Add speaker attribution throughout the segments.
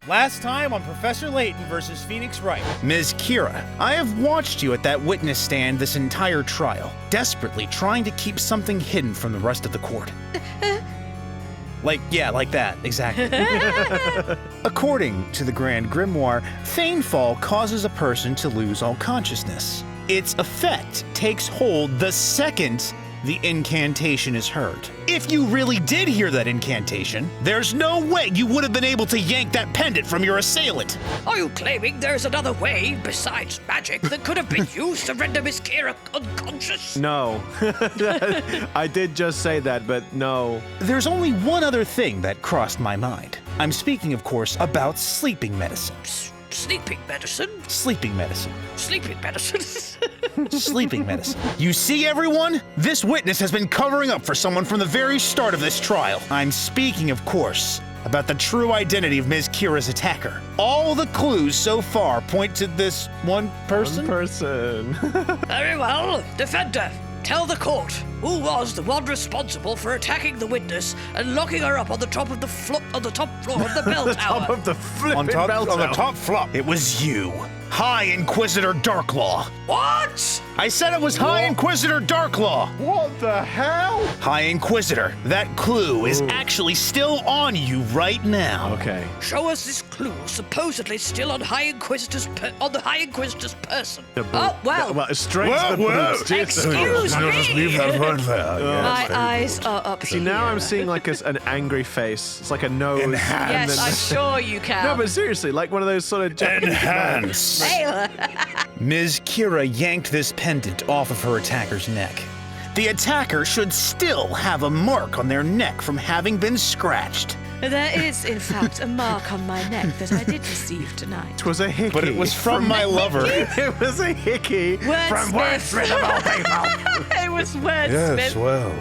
Speaker 1: Last time on Professor Layton versus Phoenix Wright.
Speaker 2: Ms. Kira, I have watched you at that witness stand this entire trial, desperately trying to keep something hidden from the rest of the court. Like that, exactly. According to the Grand Grimoire, Feign-Fall causes a person to lose all consciousness. Its effect takes hold the second the incantation is heard. If you really did hear that incantation, there's no way you would have been able to yank that pendant from your assailant.
Speaker 3: Are you claiming there's another way besides magic that could have been used to render Miss Kira unconscious?
Speaker 4: No. I did just say that, but no.
Speaker 2: There's only one other thing that crossed my mind. I'm speaking, of course, about sleeping medicine.
Speaker 3: Sleeping medicine?
Speaker 2: Sleeping medicine.
Speaker 3: Sleeping medicine?
Speaker 2: Sleeping medicine. You see, everyone? This witness has been covering up for someone from the very start of this trial. I'm speaking, of course, about the true identity of Ms. Kira's attacker. All the clues so far point to this one person.
Speaker 3: Very well. Defender, tell the court, who was the one responsible for attacking the witness and locking her up on the top of the on the top floor of the bell tower?
Speaker 4: Top of the flipping
Speaker 2: On the top flop. It was you. High Inquisitor Darklaw.
Speaker 3: What?
Speaker 2: I said it was High Inquisitor Darklaw.
Speaker 4: What the hell?
Speaker 2: High Inquisitor, that clue is actually still on you right now.
Speaker 4: Okay.
Speaker 3: Show us this clue, supposedly still on the High Inquisitor's person. Oh, well.
Speaker 4: Straight to the boots.
Speaker 3: Excuse
Speaker 2: Just leave
Speaker 3: me.
Speaker 2: that right there.
Speaker 3: My eyes are up
Speaker 4: See,
Speaker 3: here.
Speaker 4: now I'm seeing like an angry face. It's like a nose.
Speaker 2: Enhance.
Speaker 3: Yes, I'm sure you can.
Speaker 4: No, but seriously, like one of those sort of Japanese
Speaker 2: Enhance. Ms. Kira yanked this pendant off of her attacker's neck. The attacker should still have a mark on their neck from having been scratched.
Speaker 5: There is, in fact, a mark on my neck that I did receive tonight.
Speaker 4: It was a hickey.
Speaker 2: But it was from my lover.
Speaker 4: It was a hickey.
Speaker 5: From
Speaker 4: Wordsmith of all people.
Speaker 5: It was wordsmith.
Speaker 2: well.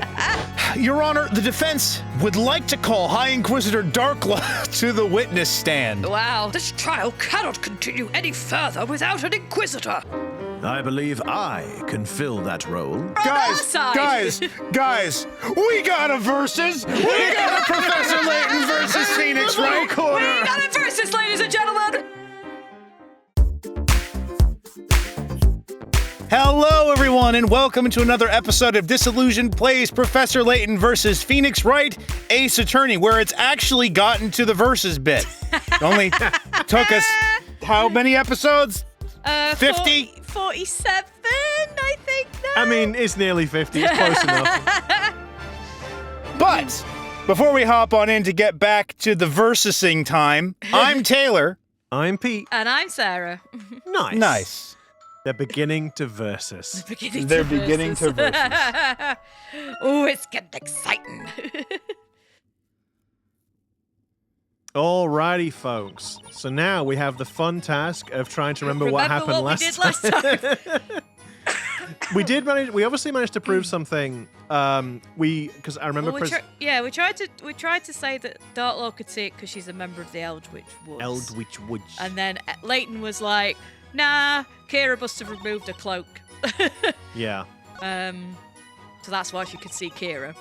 Speaker 2: Your Honor, the defense would like to call High Inquisitor Darklaw to the witness stand.
Speaker 5: Wow.
Speaker 3: This trial cannot continue any further without an Inquisitor.
Speaker 4: I believe I can fill that role.
Speaker 2: Guys, we got a versus. We got a Professor Layton versus Phoenix Wright.
Speaker 5: We got it versus, ladies and gentlemen.
Speaker 2: Hello, everyone, and welcome to another episode of Disillusioned Plays Professor Layton versus Phoenix Wright, Ace Attorney, where it's actually gotten to the versus bit. It only took us how many episodes? 50?
Speaker 5: 47, I think. Now.
Speaker 4: I mean, it's nearly 50. It's close enough.
Speaker 2: But before we hop on in to get back to the versusing time, I'm Taylor.
Speaker 4: I'm Pete.
Speaker 5: And I'm Sarah.
Speaker 2: Nice.
Speaker 4: They're beginning to versus.
Speaker 2: They're beginning to versus.
Speaker 5: Oh, it's getting exciting.
Speaker 4: Alrighty, folks. So now we have the fun task of trying to remember what happened
Speaker 5: we did last time.
Speaker 4: We obviously managed to prove something. Because I remember.
Speaker 5: We tried to say that Darklaw could see it because she's a member of the Eldritch Woods.
Speaker 4: Eldritch Woods.
Speaker 5: And then Layton was like, "Nah, Kira must have removed her cloak."
Speaker 4: Yeah.
Speaker 5: So that's why she could see Kira.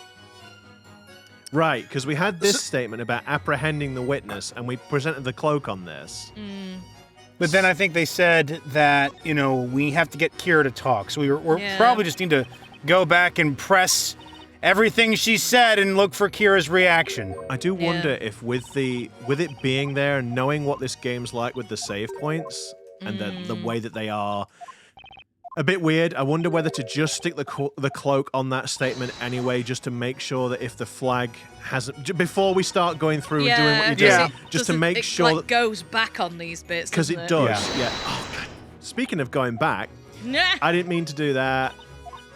Speaker 4: Right, because we had this statement about apprehending the witness, and we presented the cloak on this.
Speaker 2: But then I think they said that, we have to get Kira to talk. So we're probably just need to go back and press everything she said and look for Kira's reaction.
Speaker 4: I do wonder if with it being there and knowing what this game's like with the save points and the way that they are a bit weird, I wonder whether to just stick the cloak on that statement anyway, just to make sure that if the flag hasn't... Before we start going through and doing what you're doing, just to make sure
Speaker 5: that... It goes back on these bits,
Speaker 4: because it does, yeah. Oh, God. Speaking of going back, I didn't mean to do that.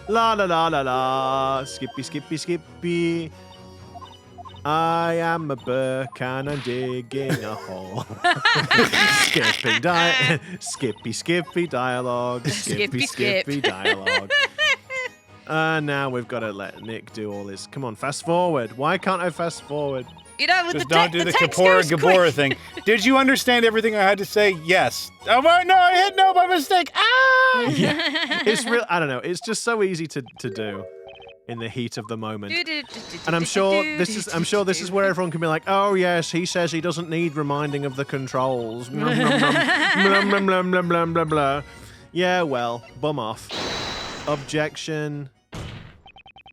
Speaker 4: La la la la la, skippy, skippy, skippy. I am a Burke and I'm digging a hole. Skippy dialogue. Skippy dialogue. Now we've got to let Nick do all this. Come on, fast forward. Why can't I fast forward?
Speaker 2: Just don't do the Kapora Gabora thing. Did you understand everything I had to say? Yes. Oh, no, I hit no by mistake. Ah!
Speaker 4: Yeah. It's real. I don't know. It's just so easy to do. in the heat of the moment. And I'm sure this is where everyone can be like, oh yes, he says he doesn't need reminding of the controls. Blah, blah, blah, blah, blah, blah, blah, blah, blah. Yeah, well, bum off. Objection.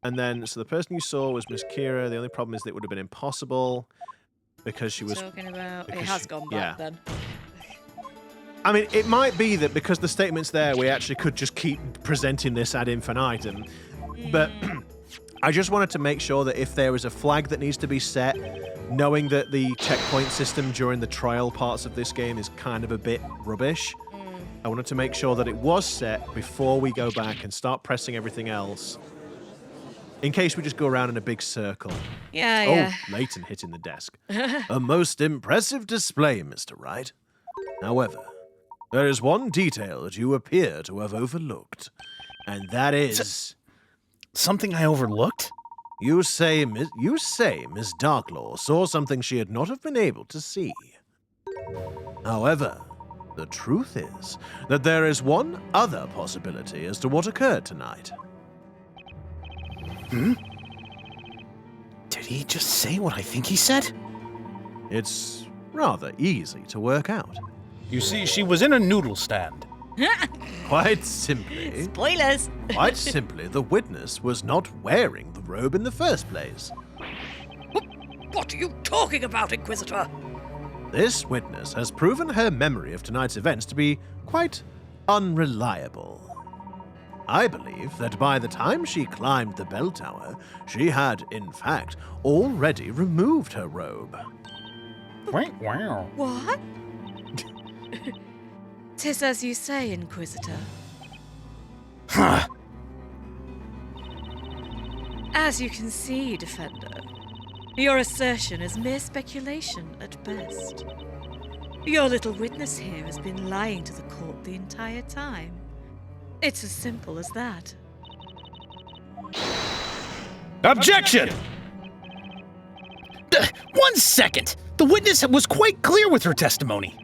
Speaker 4: And then, so the person you saw was Miss Kira. The only problem is that it would have been impossible because she was
Speaker 5: talking about. It has gone back then.
Speaker 4: I mean, it might be that because the statement's there, we actually could just keep presenting this ad infinitum. But I just wanted to make sure that if there is a flag that needs to be set, knowing that the checkpoint system during the trial parts of this game is kind of a bit rubbish, I wanted to make sure that it was set before we go back and start pressing everything else, in case we just go around in a big circle.
Speaker 5: Yeah.
Speaker 4: Oh, Layton hitting the desk. A most impressive display, Mr. Wright. However, there is one detail that you appear to have overlooked, and that is...
Speaker 2: Something I overlooked?
Speaker 4: You say Miss Darklaw saw something she had not have been able to see. However, the truth is that there is one other possibility as to what occurred tonight.
Speaker 2: Did he just say what I think he said?
Speaker 4: It's rather easy to work out.
Speaker 2: You see, she was in a noodle stand.
Speaker 4: Quite simply...
Speaker 5: Spoilers!
Speaker 4: Quite simply, the witness was not wearing the robe in the first place.
Speaker 3: What are you talking about, Inquisitor?
Speaker 4: This witness has proven her memory of tonight's events to be quite unreliable. I believe that by the time she climbed the bell tower, she had, in fact, already removed her robe.
Speaker 2: Wow.
Speaker 5: What? 'Tis as you say, Inquisitor.
Speaker 2: Huh.
Speaker 5: As you can see, Defender, your assertion is mere speculation at best. Your little witness here has been lying to the court the entire time. It's as simple as that.
Speaker 2: Objection! 1 second! The witness was quite clear with her testimony.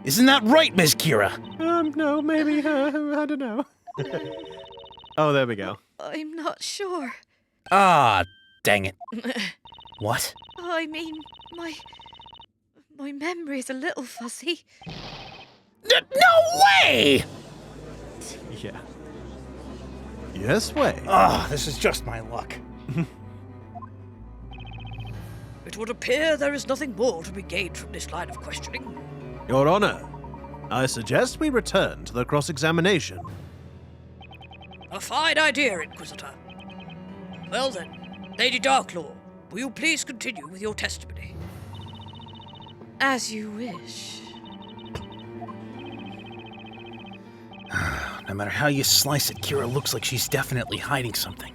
Speaker 2: Isn't that right, Ms. Kira?
Speaker 4: No, maybe, I don't know. Oh, there we go.
Speaker 5: I'm not sure.
Speaker 2: Ah, dang it. What?
Speaker 5: I mean, my memory is a little fuzzy.
Speaker 2: No way!
Speaker 4: Yeah. Yes, way.
Speaker 2: Ah, this is just my luck.
Speaker 3: It would appear there is nothing more to be gained from this line of questioning.
Speaker 4: Your Honor, I suggest we return to the cross-examination.
Speaker 3: A fine idea, Inquisitor. Well then, Lady Darklaw, will you please continue with your testimony?
Speaker 5: As you wish.
Speaker 2: No matter how you slice it, Kira looks like she's definitely hiding something.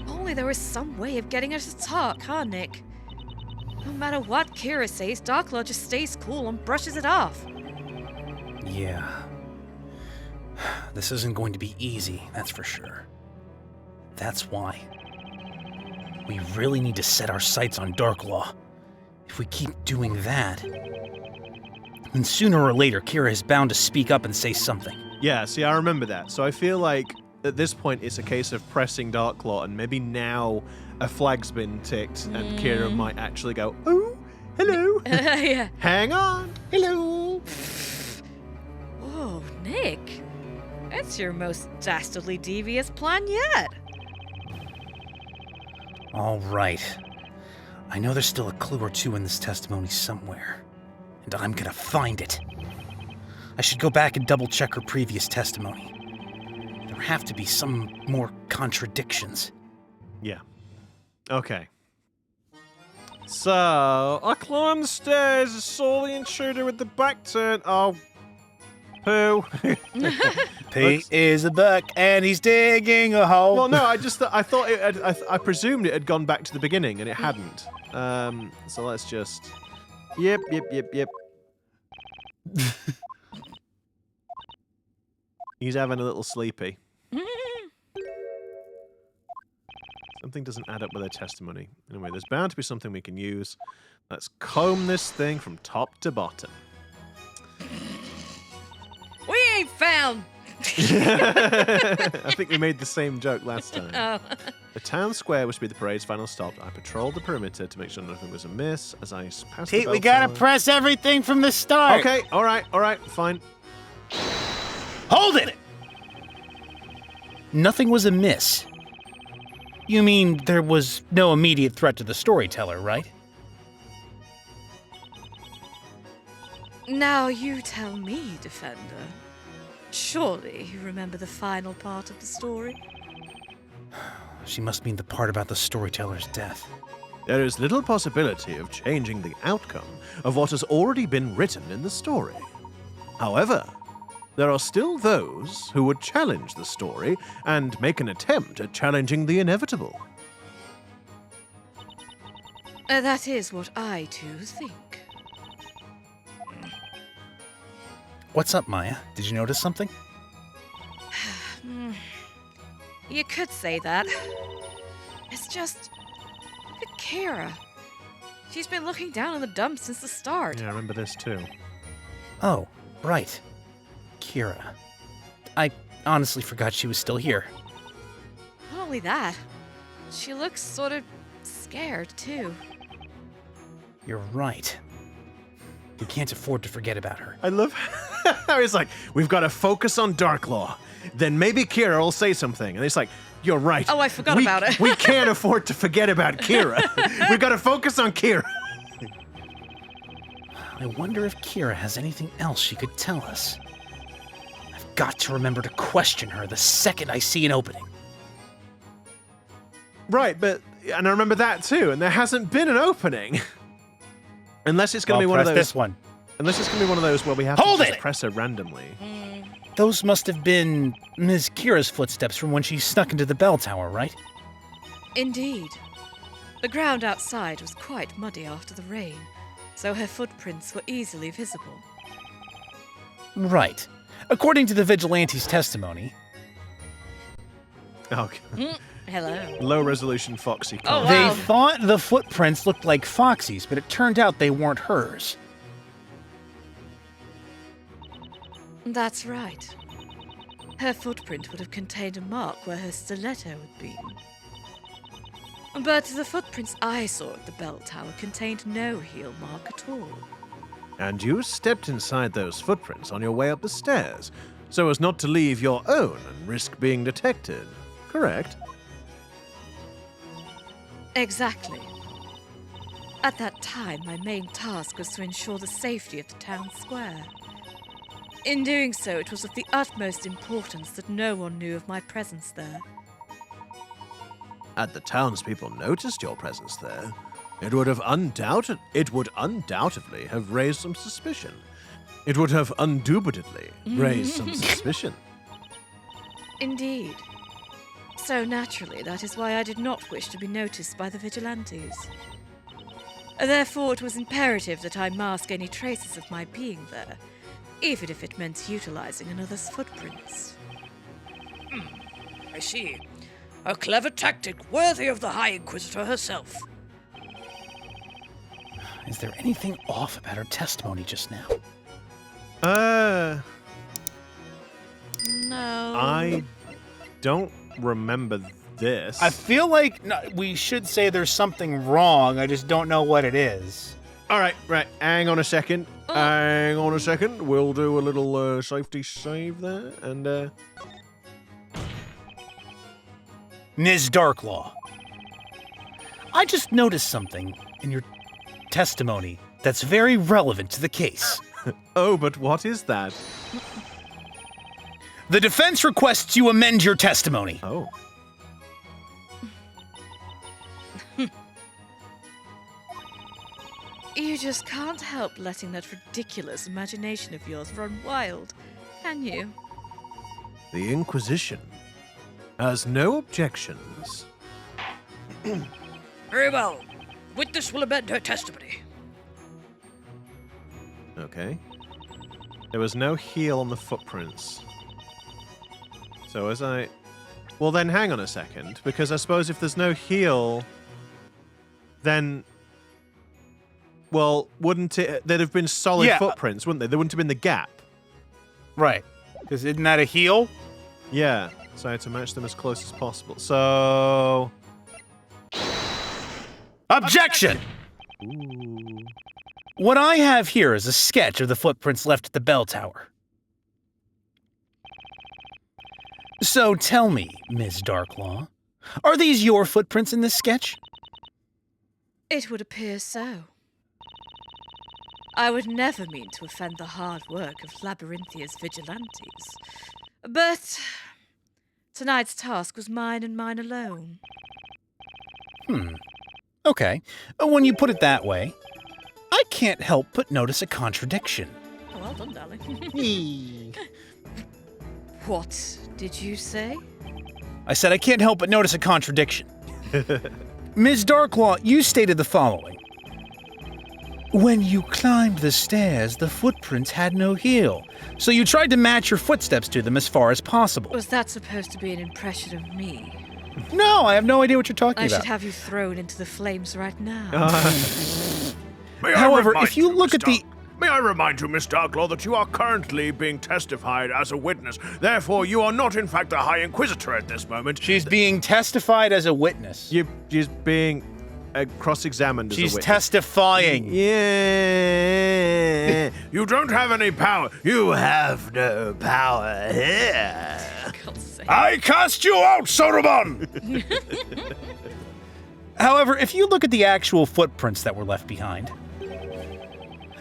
Speaker 5: Only there was some way of getting her to talk, huh, Nick? No matter what Kira says, Darklaw just stays cool and brushes it off.
Speaker 2: Yeah. This isn't going to be easy, that's for sure. That's why. We really need to set our sights on Darklaw. If we keep doing that, then sooner or later Kira is bound to speak up and say something.
Speaker 4: Yeah, see, I remember that. So I feel like at this point it's a case of pressing Darklaw, and maybe now a flag's been ticked and Kira might actually go, oh, hello.
Speaker 5: Yeah.
Speaker 4: Hang on. Hello.
Speaker 5: Whoa, Nick. That's your most dastardly devious plan yet.
Speaker 2: All right. I know there's still a clue or two in this testimony somewhere, and I'm gonna find it. I should go back and double-check her previous testimony. There have to be some more contradictions.
Speaker 4: Yeah. Okay. So, I climbed the stairs and saw the intruder with the back turned. Oh, poo.
Speaker 2: Pete is a buck, and he's digging a hole.
Speaker 4: Well, no, I thought I presumed it had gone back to the beginning, and it hadn't. So let's just. Yep. He's having a little sleepy. Something doesn't add up with her testimony. Anyway, there's bound to be something we can use. Let's comb this thing from top to bottom.
Speaker 5: We ain't found
Speaker 4: I think we made the same joke last time.
Speaker 5: Oh.
Speaker 4: The town square was to be the parade's final stop. I patrolled the perimeter to make sure nothing was amiss as I passed the
Speaker 2: Pete,
Speaker 4: bell
Speaker 2: we gotta
Speaker 4: tower.
Speaker 2: press everything from the start.
Speaker 4: Okay, all right, fine.
Speaker 2: Hold it! Nothing was amiss. You mean there was no immediate threat to the storyteller, right?
Speaker 5: Now you tell me, Defender. Surely you remember the final part of the story?
Speaker 2: She must mean the part about the storyteller's death.
Speaker 4: There is little possibility of changing the outcome of what has already been written in the story. However, there are still those who would challenge the story and make an attempt at challenging the inevitable.
Speaker 5: That is what I too think.
Speaker 2: What's up, Maya? Did you notice something?
Speaker 5: You could say that. It's just... look at Kira. She's been looking down in the dumps since the start.
Speaker 4: Yeah, I remember this too.
Speaker 2: Oh, right. Kira. I honestly forgot she was still here.
Speaker 5: Not only that, she looks sort of scared too.
Speaker 2: You're right. We can't afford to forget about her.
Speaker 4: I love how he's like, we've got to focus on Darklaw. Then maybe Kira will say something. And it's like, you're right.
Speaker 5: Oh, I forgot about it.
Speaker 4: We can't afford to forget about Kira. We've got to focus on Kira.
Speaker 2: I wonder if Kira has anything else she could tell us. I've got to remember to question her the second I see an opening.
Speaker 4: Right, and I remember that too, and there hasn't been an opening. Unless it's going to be one of those.
Speaker 2: This one.
Speaker 4: Unless it's going to be one of those where we have
Speaker 2: Hold
Speaker 4: to just
Speaker 2: it!
Speaker 4: press her randomly.
Speaker 2: Those must have been Ms. Kira's footsteps from when she snuck into the bell tower, right?
Speaker 5: Indeed. The ground outside was quite muddy after the rain, so her footprints were easily visible.
Speaker 2: Right. According to the vigilante's testimony,
Speaker 4: Okay.
Speaker 5: Hello.
Speaker 4: Low resolution Foxy.
Speaker 5: Oh,
Speaker 2: they
Speaker 5: wow.
Speaker 2: thought the footprints looked like Foxy's, but it turned out they weren't hers.
Speaker 5: That's right. Her footprint would have contained a mark where her stiletto had been. But the footprints I saw at the bell tower contained no heel mark at all.
Speaker 4: And you stepped inside those footprints on your way up the stairs, so as not to leave your own and risk being detected. Correct?
Speaker 5: Exactly. At that time, my main task was to ensure the safety of the town square. In doing so, it was of the utmost importance that no one knew of my presence there.
Speaker 4: Had the townspeople noticed your presence there, it would undoubtedly have raised some suspicion. It would have undoubtedly raised some suspicion.
Speaker 5: Indeed. So naturally, that is why I did not wish to be noticed by the vigilantes. Therefore, it was imperative that I mask any traces of my being there, even if it meant utilizing another's footprints.
Speaker 3: I see. A clever tactic worthy of the High Inquisitor herself.
Speaker 2: Is there anything off about her testimony just now?
Speaker 5: No.
Speaker 4: I don't remember this.
Speaker 2: I feel like we should say there's something wrong. I just don't know what it is.
Speaker 4: All right. Hang on a second. We'll do a little safety save there, and
Speaker 2: Ms. Darklaw, I just noticed something in your testimony that's very relevant to the case.
Speaker 4: oh, but what is that?
Speaker 2: The defense requests you amend your testimony.
Speaker 4: Oh.
Speaker 5: You just can't help letting that ridiculous imagination of yours run wild, can you?
Speaker 4: The Inquisition has no objections.
Speaker 3: Very well. Witness will amend her testimony.
Speaker 4: Okay. There was no heel on the footprints. So well then hang on a second, because I suppose if there's no heel, then, well, wouldn't it, there'd have been solid
Speaker 2: Yeah.
Speaker 4: footprints, wouldn't they? There wouldn't have been the gap.
Speaker 2: Right. Because isn't that a heel?
Speaker 4: Yeah, so I had to match them as close as possible. So...
Speaker 2: Objection!
Speaker 4: Ooh.
Speaker 2: What I have here is a sketch of the footprints left at the bell tower. So tell me, Ms. Darklaw, are these your footprints in this sketch?
Speaker 5: It would appear so. I would never mean to offend the hard work of Labyrinthia's vigilantes. But tonight's task was mine and mine alone.
Speaker 2: Okay, when you put it that way, I can't help but notice a contradiction.
Speaker 5: Oh, well done, darling. What did you say?
Speaker 2: I said I can't help but notice a contradiction. Ms. Darklaw, you stated the following. When you climbed the stairs, the footprints had no heel, so you tried to match your footsteps to them as far as possible.
Speaker 5: Was that supposed to be an impression of me?
Speaker 2: No, I have no idea what you're talking
Speaker 5: I
Speaker 2: about.
Speaker 5: should have you thrown into the flames right now.
Speaker 2: However, if you look at the...
Speaker 6: May I remind you, Miss Darklaw, that you are currently being testified as a witness. Therefore, you are not, in fact, the High Inquisitor at this moment.
Speaker 2: She's being testified as a witness.
Speaker 4: She's being cross-examined as a
Speaker 2: She's
Speaker 4: witness.
Speaker 2: testifying.
Speaker 4: Yeah.
Speaker 6: You don't have any power. You have no power here.
Speaker 5: God's sake.
Speaker 6: I cast you out, Sotoban!
Speaker 2: However, if you look at the actual footprints that were left behind,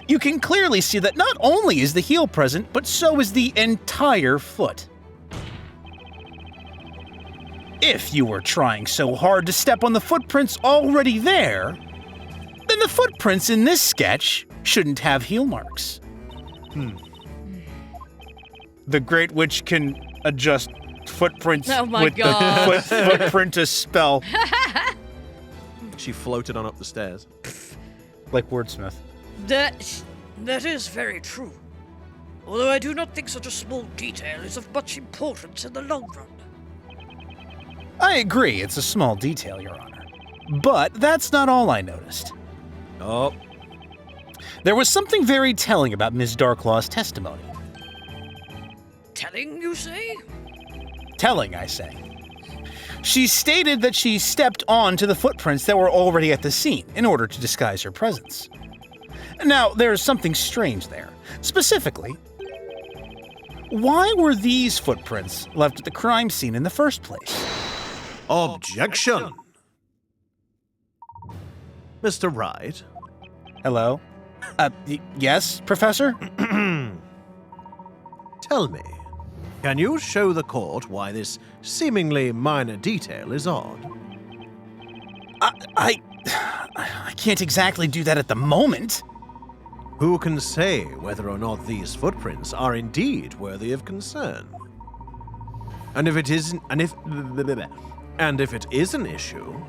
Speaker 2: you can clearly see that not only is the heel present, but so is the entire foot. If you were trying so hard to step on the footprints already there, then the footprints in this sketch shouldn't have heel marks. The Great Witch can adjust footprints
Speaker 5: Oh my
Speaker 2: with
Speaker 5: God.
Speaker 2: the footprint spell,
Speaker 4: She floated on up the stairs.
Speaker 2: like Wordsmith.
Speaker 3: That is very true. Although I do not think such a small detail is of much importance in the long run.
Speaker 2: I agree, it's a small detail, Your Honor. But that's not all I noticed.
Speaker 4: Oh.
Speaker 2: There was something very telling about Ms. Darklaw's testimony.
Speaker 3: Telling, you say?
Speaker 2: Telling, I say. She stated that she stepped onto the footprints that were already at the scene in order to disguise her presence. Now, there's something strange there. Specifically, why were these footprints left at the crime scene in the first place?
Speaker 4: Objection! Mr. Wright.
Speaker 2: Hello? Yes, Professor?
Speaker 4: Tell me, can you show the court why this seemingly minor detail is odd?
Speaker 2: I can't exactly do that at the moment.
Speaker 4: Who can say whether or not these footprints are indeed worthy of concern? And if it isn't, and if it is an issue,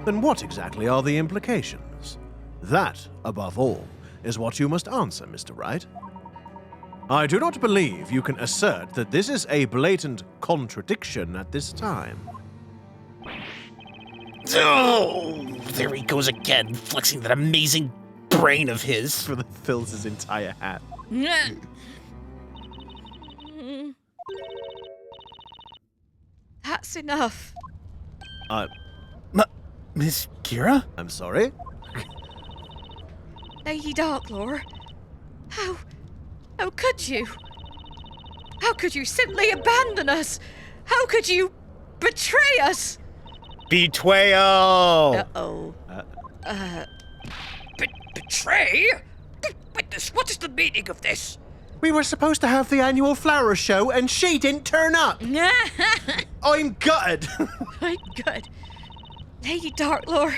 Speaker 4: then what exactly are the implications? That, above all, is what you must answer, Mr. Wright. I do not believe you can assert that this is a blatant contradiction at this time.
Speaker 2: Oh, there he goes again, flexing that amazing brain of his.
Speaker 4: Fills his entire hat.
Speaker 5: That's enough.
Speaker 2: Miss Kira?
Speaker 4: I'm sorry?
Speaker 5: Lady Darklaw, how could you? How could you simply abandon us? How could you betray us?
Speaker 2: Betrayal!
Speaker 5: Uh-oh.
Speaker 3: Betray? Witness, what is the meaning of this?
Speaker 4: We were supposed to have the annual flower show and she didn't turn up. I'm gutted.
Speaker 5: My God. Lady Darklaw,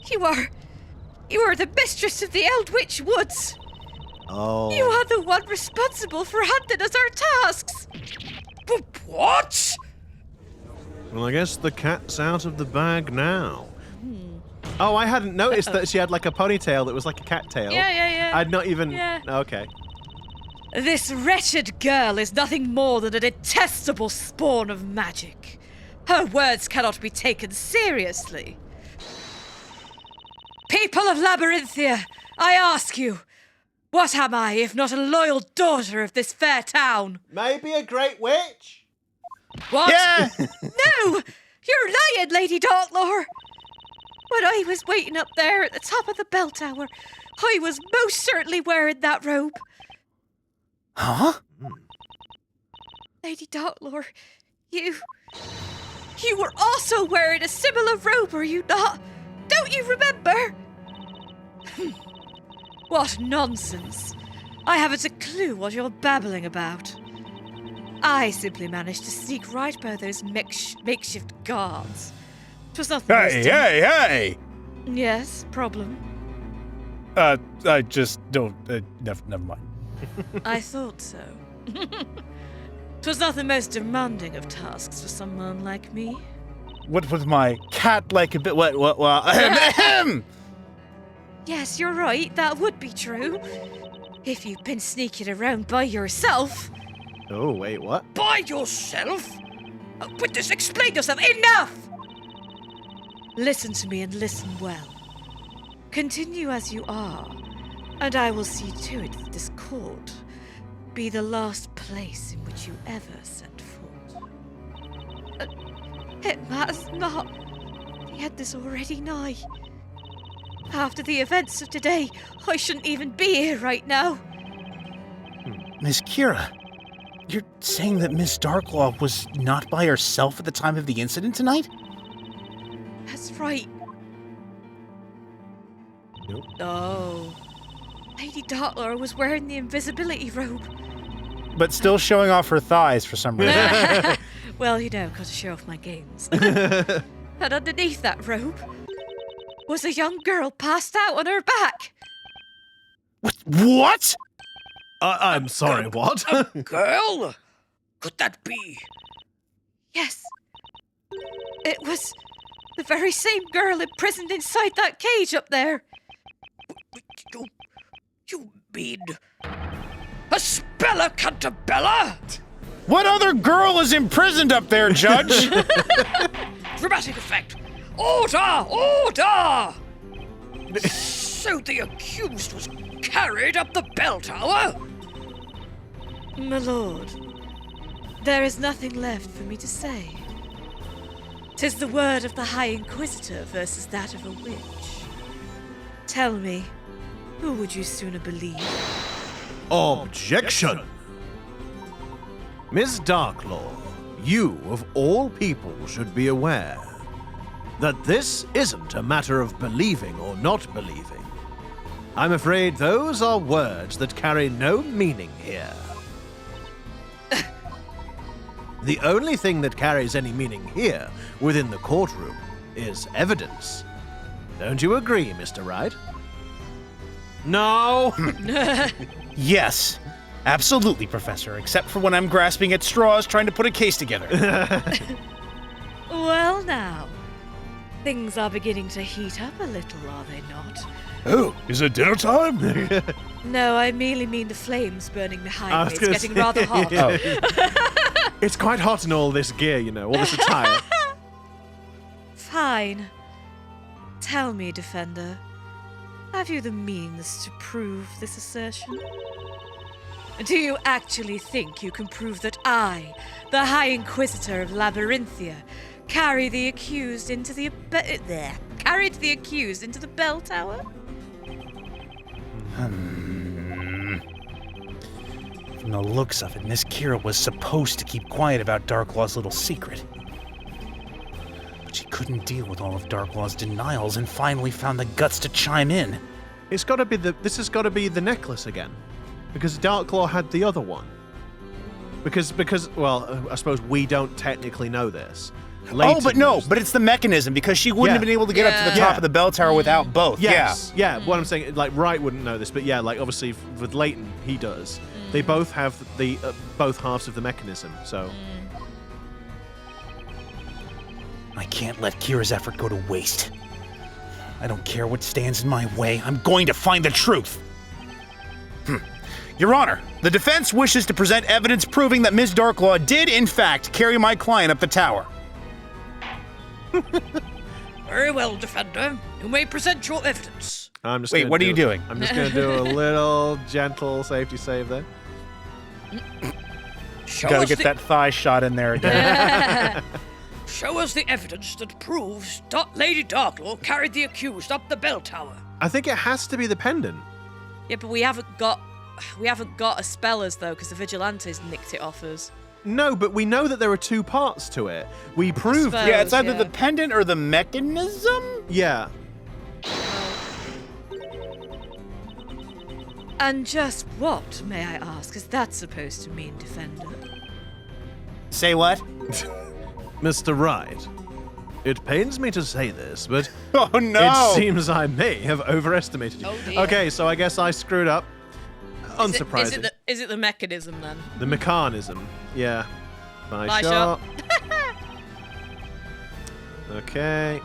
Speaker 5: you are the mistress of the Eldwitch Woods.
Speaker 4: Oh.
Speaker 5: You are the one responsible for handing us our tasks.
Speaker 3: What?
Speaker 4: Well, I guess the cat's out of the bag now. Oh, I hadn't noticed that she had like a ponytail that was like a cat tail.
Speaker 5: Yeah.
Speaker 4: I'd not even...
Speaker 5: Yeah.
Speaker 4: Okay.
Speaker 5: This wretched girl is nothing more than a detestable spawn of magic. Her words cannot be taken seriously. People of Labyrinthia, I ask you, what am I if not a loyal daughter of this fair town?
Speaker 4: Maybe a great witch?
Speaker 3: What?
Speaker 2: Yeah.
Speaker 5: No! You're lying, Lady Darklaw! When I was waiting up there at the top of the bell tower, I was most certainly wearing that robe.
Speaker 2: Huh?
Speaker 5: Lady Darklaw, you were also wearing a similar robe, were you not? Don't you remember? What nonsense. I haven't a clue what you're babbling about. I simply managed to sneak right by those makeshift guards. 'Twas not the most
Speaker 2: Hey!
Speaker 5: Yes, problem.
Speaker 2: I just don't. Never mind.
Speaker 5: I thought so. 'Twas not the most demanding of tasks for someone like me.
Speaker 2: What was my cat-like a bit? What? Ahem.
Speaker 5: Yes, you're right, that would be true. If you've been sneaking around by yourself.
Speaker 4: Oh, wait, what?
Speaker 3: By yourself? Witness, explain yourself.
Speaker 5: Enough! Listen to me and listen well. Continue as you are, and I will see to it that this court be the last place in which you ever set foot. It matters not. The end is already nigh. After the events of today, I shouldn't even be here right now.
Speaker 2: Miss Kira, you're saying that Miss Darklaw was not by herself at the time of the incident tonight?
Speaker 5: That's right.
Speaker 4: Nope.
Speaker 5: Oh. Lady Darklaw was wearing the invisibility robe.
Speaker 2: But still showing off her thighs for some reason.
Speaker 5: Well, got to show off my gains. And underneath that robe was a young girl passed out on her back.
Speaker 2: What?
Speaker 4: I'm sorry, what?
Speaker 3: Girl? Could that be?
Speaker 5: Yes. It was the very same girl imprisoned inside that cage up there.
Speaker 3: You mean... a Spella Cantabella?
Speaker 2: What other girl is imprisoned up there, Judge?
Speaker 3: Dramatic effect. Order! Order! So the accused was carried up the bell tower?
Speaker 5: My lord, there is nothing left for me to say. 'Tis the word of the High Inquisitor versus that of a witch. Tell me, who would you sooner believe?
Speaker 4: Objection! Miss Darklaw, you of all people should be aware that this isn't a matter of believing or not believing. I'm afraid those are words that carry no meaning here. The only thing that carries any meaning here, within the courtroom, is evidence. Don't you agree, Mr. Wright? No!
Speaker 2: Yes, absolutely, Professor, except for when I'm grasping at straws trying to put a case together.
Speaker 5: Well now, things are beginning to heat up a little, are they not?
Speaker 6: Oh, is it dinner time?
Speaker 5: No, I merely mean the flames burning
Speaker 4: I
Speaker 5: behind
Speaker 4: was
Speaker 5: me. It's
Speaker 4: gonna
Speaker 5: getting
Speaker 4: say-
Speaker 5: rather hot.
Speaker 2: Oh.
Speaker 4: It's quite hot in all this gear, all this attire.
Speaker 5: Fine. Tell me, Defender, have you the means to prove this assertion? Do you actually think you can prove that I, the High Inquisitor of Labyrinthia, carried the accused into the bell tower?
Speaker 2: From the looks of it, Miss Kira was supposed to keep quiet about Darklaw's little secret. But she couldn't deal with all of Darklaw's denials and finally found the guts to chime in.
Speaker 4: This has got to be the necklace again, because Darklaw had the other one. Because I suppose we don't technically know this. Layton
Speaker 2: but
Speaker 4: knows
Speaker 2: it's the mechanism, because she wouldn't
Speaker 4: Yeah.
Speaker 2: have been able to get up to the
Speaker 4: Yeah.
Speaker 2: top of the bell tower without both.
Speaker 4: Yes, yeah. What I'm saying, Wright wouldn't know this, but yeah, obviously with Layton, he does. They both have the both halves of the mechanism, so.
Speaker 2: I can't let Kira's effort go to waste. I don't care what stands in my way. I'm going to find the truth. Your Honor, the defense wishes to present evidence proving that Ms. Darklaw did, in fact, carry my client up the tower.
Speaker 3: Very well, Defender. You may present your evidence.
Speaker 4: I'm just
Speaker 2: Wait,
Speaker 4: gonna
Speaker 2: what are you doing?
Speaker 4: I'm just going to do a little gentle safety save there.
Speaker 3: Show
Speaker 2: Gotta
Speaker 3: us
Speaker 2: get
Speaker 3: the,
Speaker 2: that thigh shot in there again.
Speaker 3: Show us the evidence that proves Lady Darklaw carried the accused up the bell tower.
Speaker 4: I think it has to be the pendant.
Speaker 5: Yeah, but we haven't got a spellers though, because the vigilantes nicked it off us.
Speaker 4: No, but we know that there are two parts to it. We proved.
Speaker 5: suppose.
Speaker 2: Yeah, it's either
Speaker 5: Yeah.
Speaker 2: the pendant or the mechanism?
Speaker 4: Yeah.
Speaker 5: And just what, may I ask, is that supposed to mean, Defender?
Speaker 2: Say what?
Speaker 4: Mr. Wright, it pains me to say this, but
Speaker 2: Oh no!
Speaker 4: it seems I may have overestimated you.
Speaker 5: Oh, dear.
Speaker 4: Okay, so I guess I screwed up. Unsurprising.
Speaker 5: Is it the mechanism then?
Speaker 4: The mechanism. Yeah. Bye
Speaker 5: Bye,
Speaker 4: shot. Okay.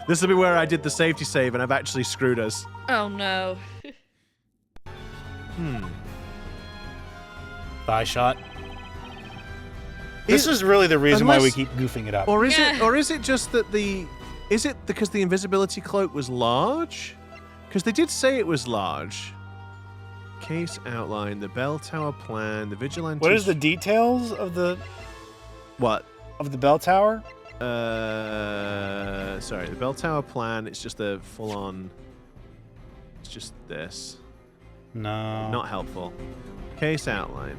Speaker 4: This will be where I did the safety save and I've actually screwed us.
Speaker 5: Oh no.
Speaker 2: Thigh shot. This is really the reason why we keep goofing it up.
Speaker 4: Or is
Speaker 5: Yeah.
Speaker 4: it? Or is it just that the? Is it because the invisibility cloak was large? Because they did say it was large. Case outline, the bell tower plan, the vigilante.
Speaker 2: What is the details of the bell tower?
Speaker 4: Sorry, the bell tower plan. It's just a full-on. It's just this.
Speaker 2: No.
Speaker 4: Not helpful. Case outline.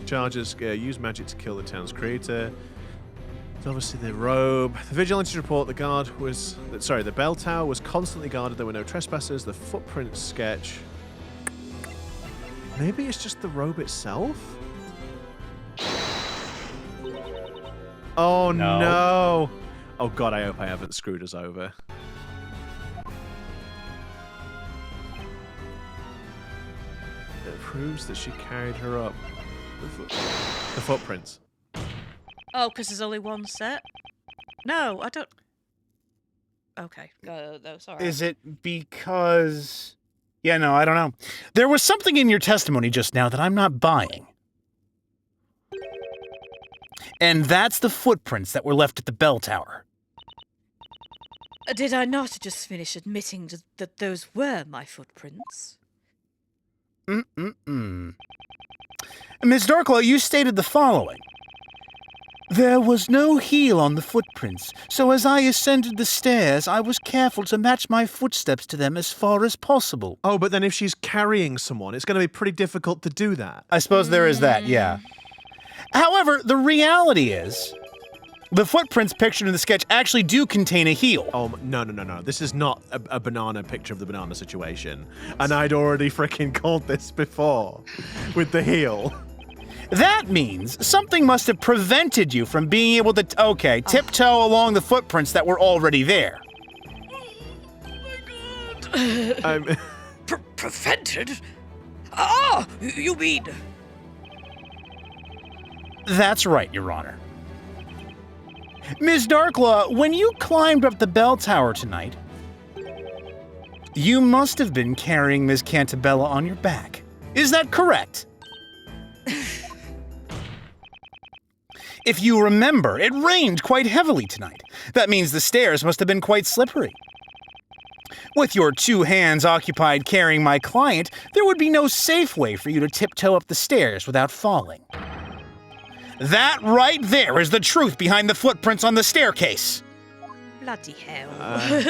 Speaker 4: Charges use magic to kill the town's creator. It's obviously the robe. The vigilantes report the bell tower was constantly guarded. There were no trespassers. The footprint sketch. Maybe it's just the robe itself? Oh no. Oh god, I hope I haven't screwed us over. It proves that she carried her up. The footprints.
Speaker 5: Oh, because there's only one set? No, I don't. Okay, no, sorry.
Speaker 2: Is it because... Yeah, no, I don't know. There was something in your testimony just now that I'm not buying. And that's the footprints that were left at the bell tower.
Speaker 5: Did I not just finish admitting that those were my footprints?
Speaker 2: Ms. Darklaw, you stated the following. There was no heel on the footprints, so as I ascended the stairs, I was careful to match my footsteps to them as far as possible.
Speaker 4: Oh, but then if she's carrying someone, it's going to be pretty difficult to do that.
Speaker 2: I suppose there is that, yeah. However, the reality is, the footprints pictured in the sketch actually do contain a heel.
Speaker 4: Oh, no. This is not a banana picture of the banana situation. And I'd already freaking called this before with the heel.
Speaker 2: That means something must have prevented you from being able to, tiptoe along the footprints that were already there.
Speaker 3: Prevented? Ah, you mean...
Speaker 2: That's right, Your Honor. Ms. Darklaw, when you climbed up the bell tower tonight, you must have been carrying Ms. Cantabella on your back. Is that correct? If you remember, it rained quite heavily tonight. That means the stairs must have been quite slippery. With your two hands occupied carrying my client, there would be no safe way for you to tiptoe up the stairs without falling. That right there is the truth behind the footprints on the staircase.
Speaker 5: Bloody hell.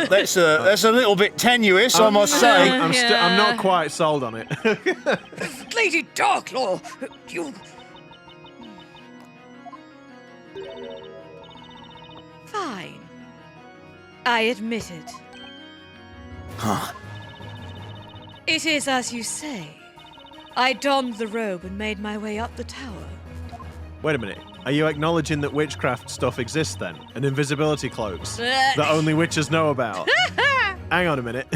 Speaker 2: That's a little bit tenuous, I must say.
Speaker 4: I'm not quite sold on it.
Speaker 3: Lady Darklaw, you...
Speaker 5: Fine. I admit it.
Speaker 2: Huh.
Speaker 5: It is as you say. I donned the robe and made my way up the tower.
Speaker 4: Wait a minute. Are you acknowledging that witchcraft stuff exists then? And invisibility cloaks that only witches know about? Hang on a minute.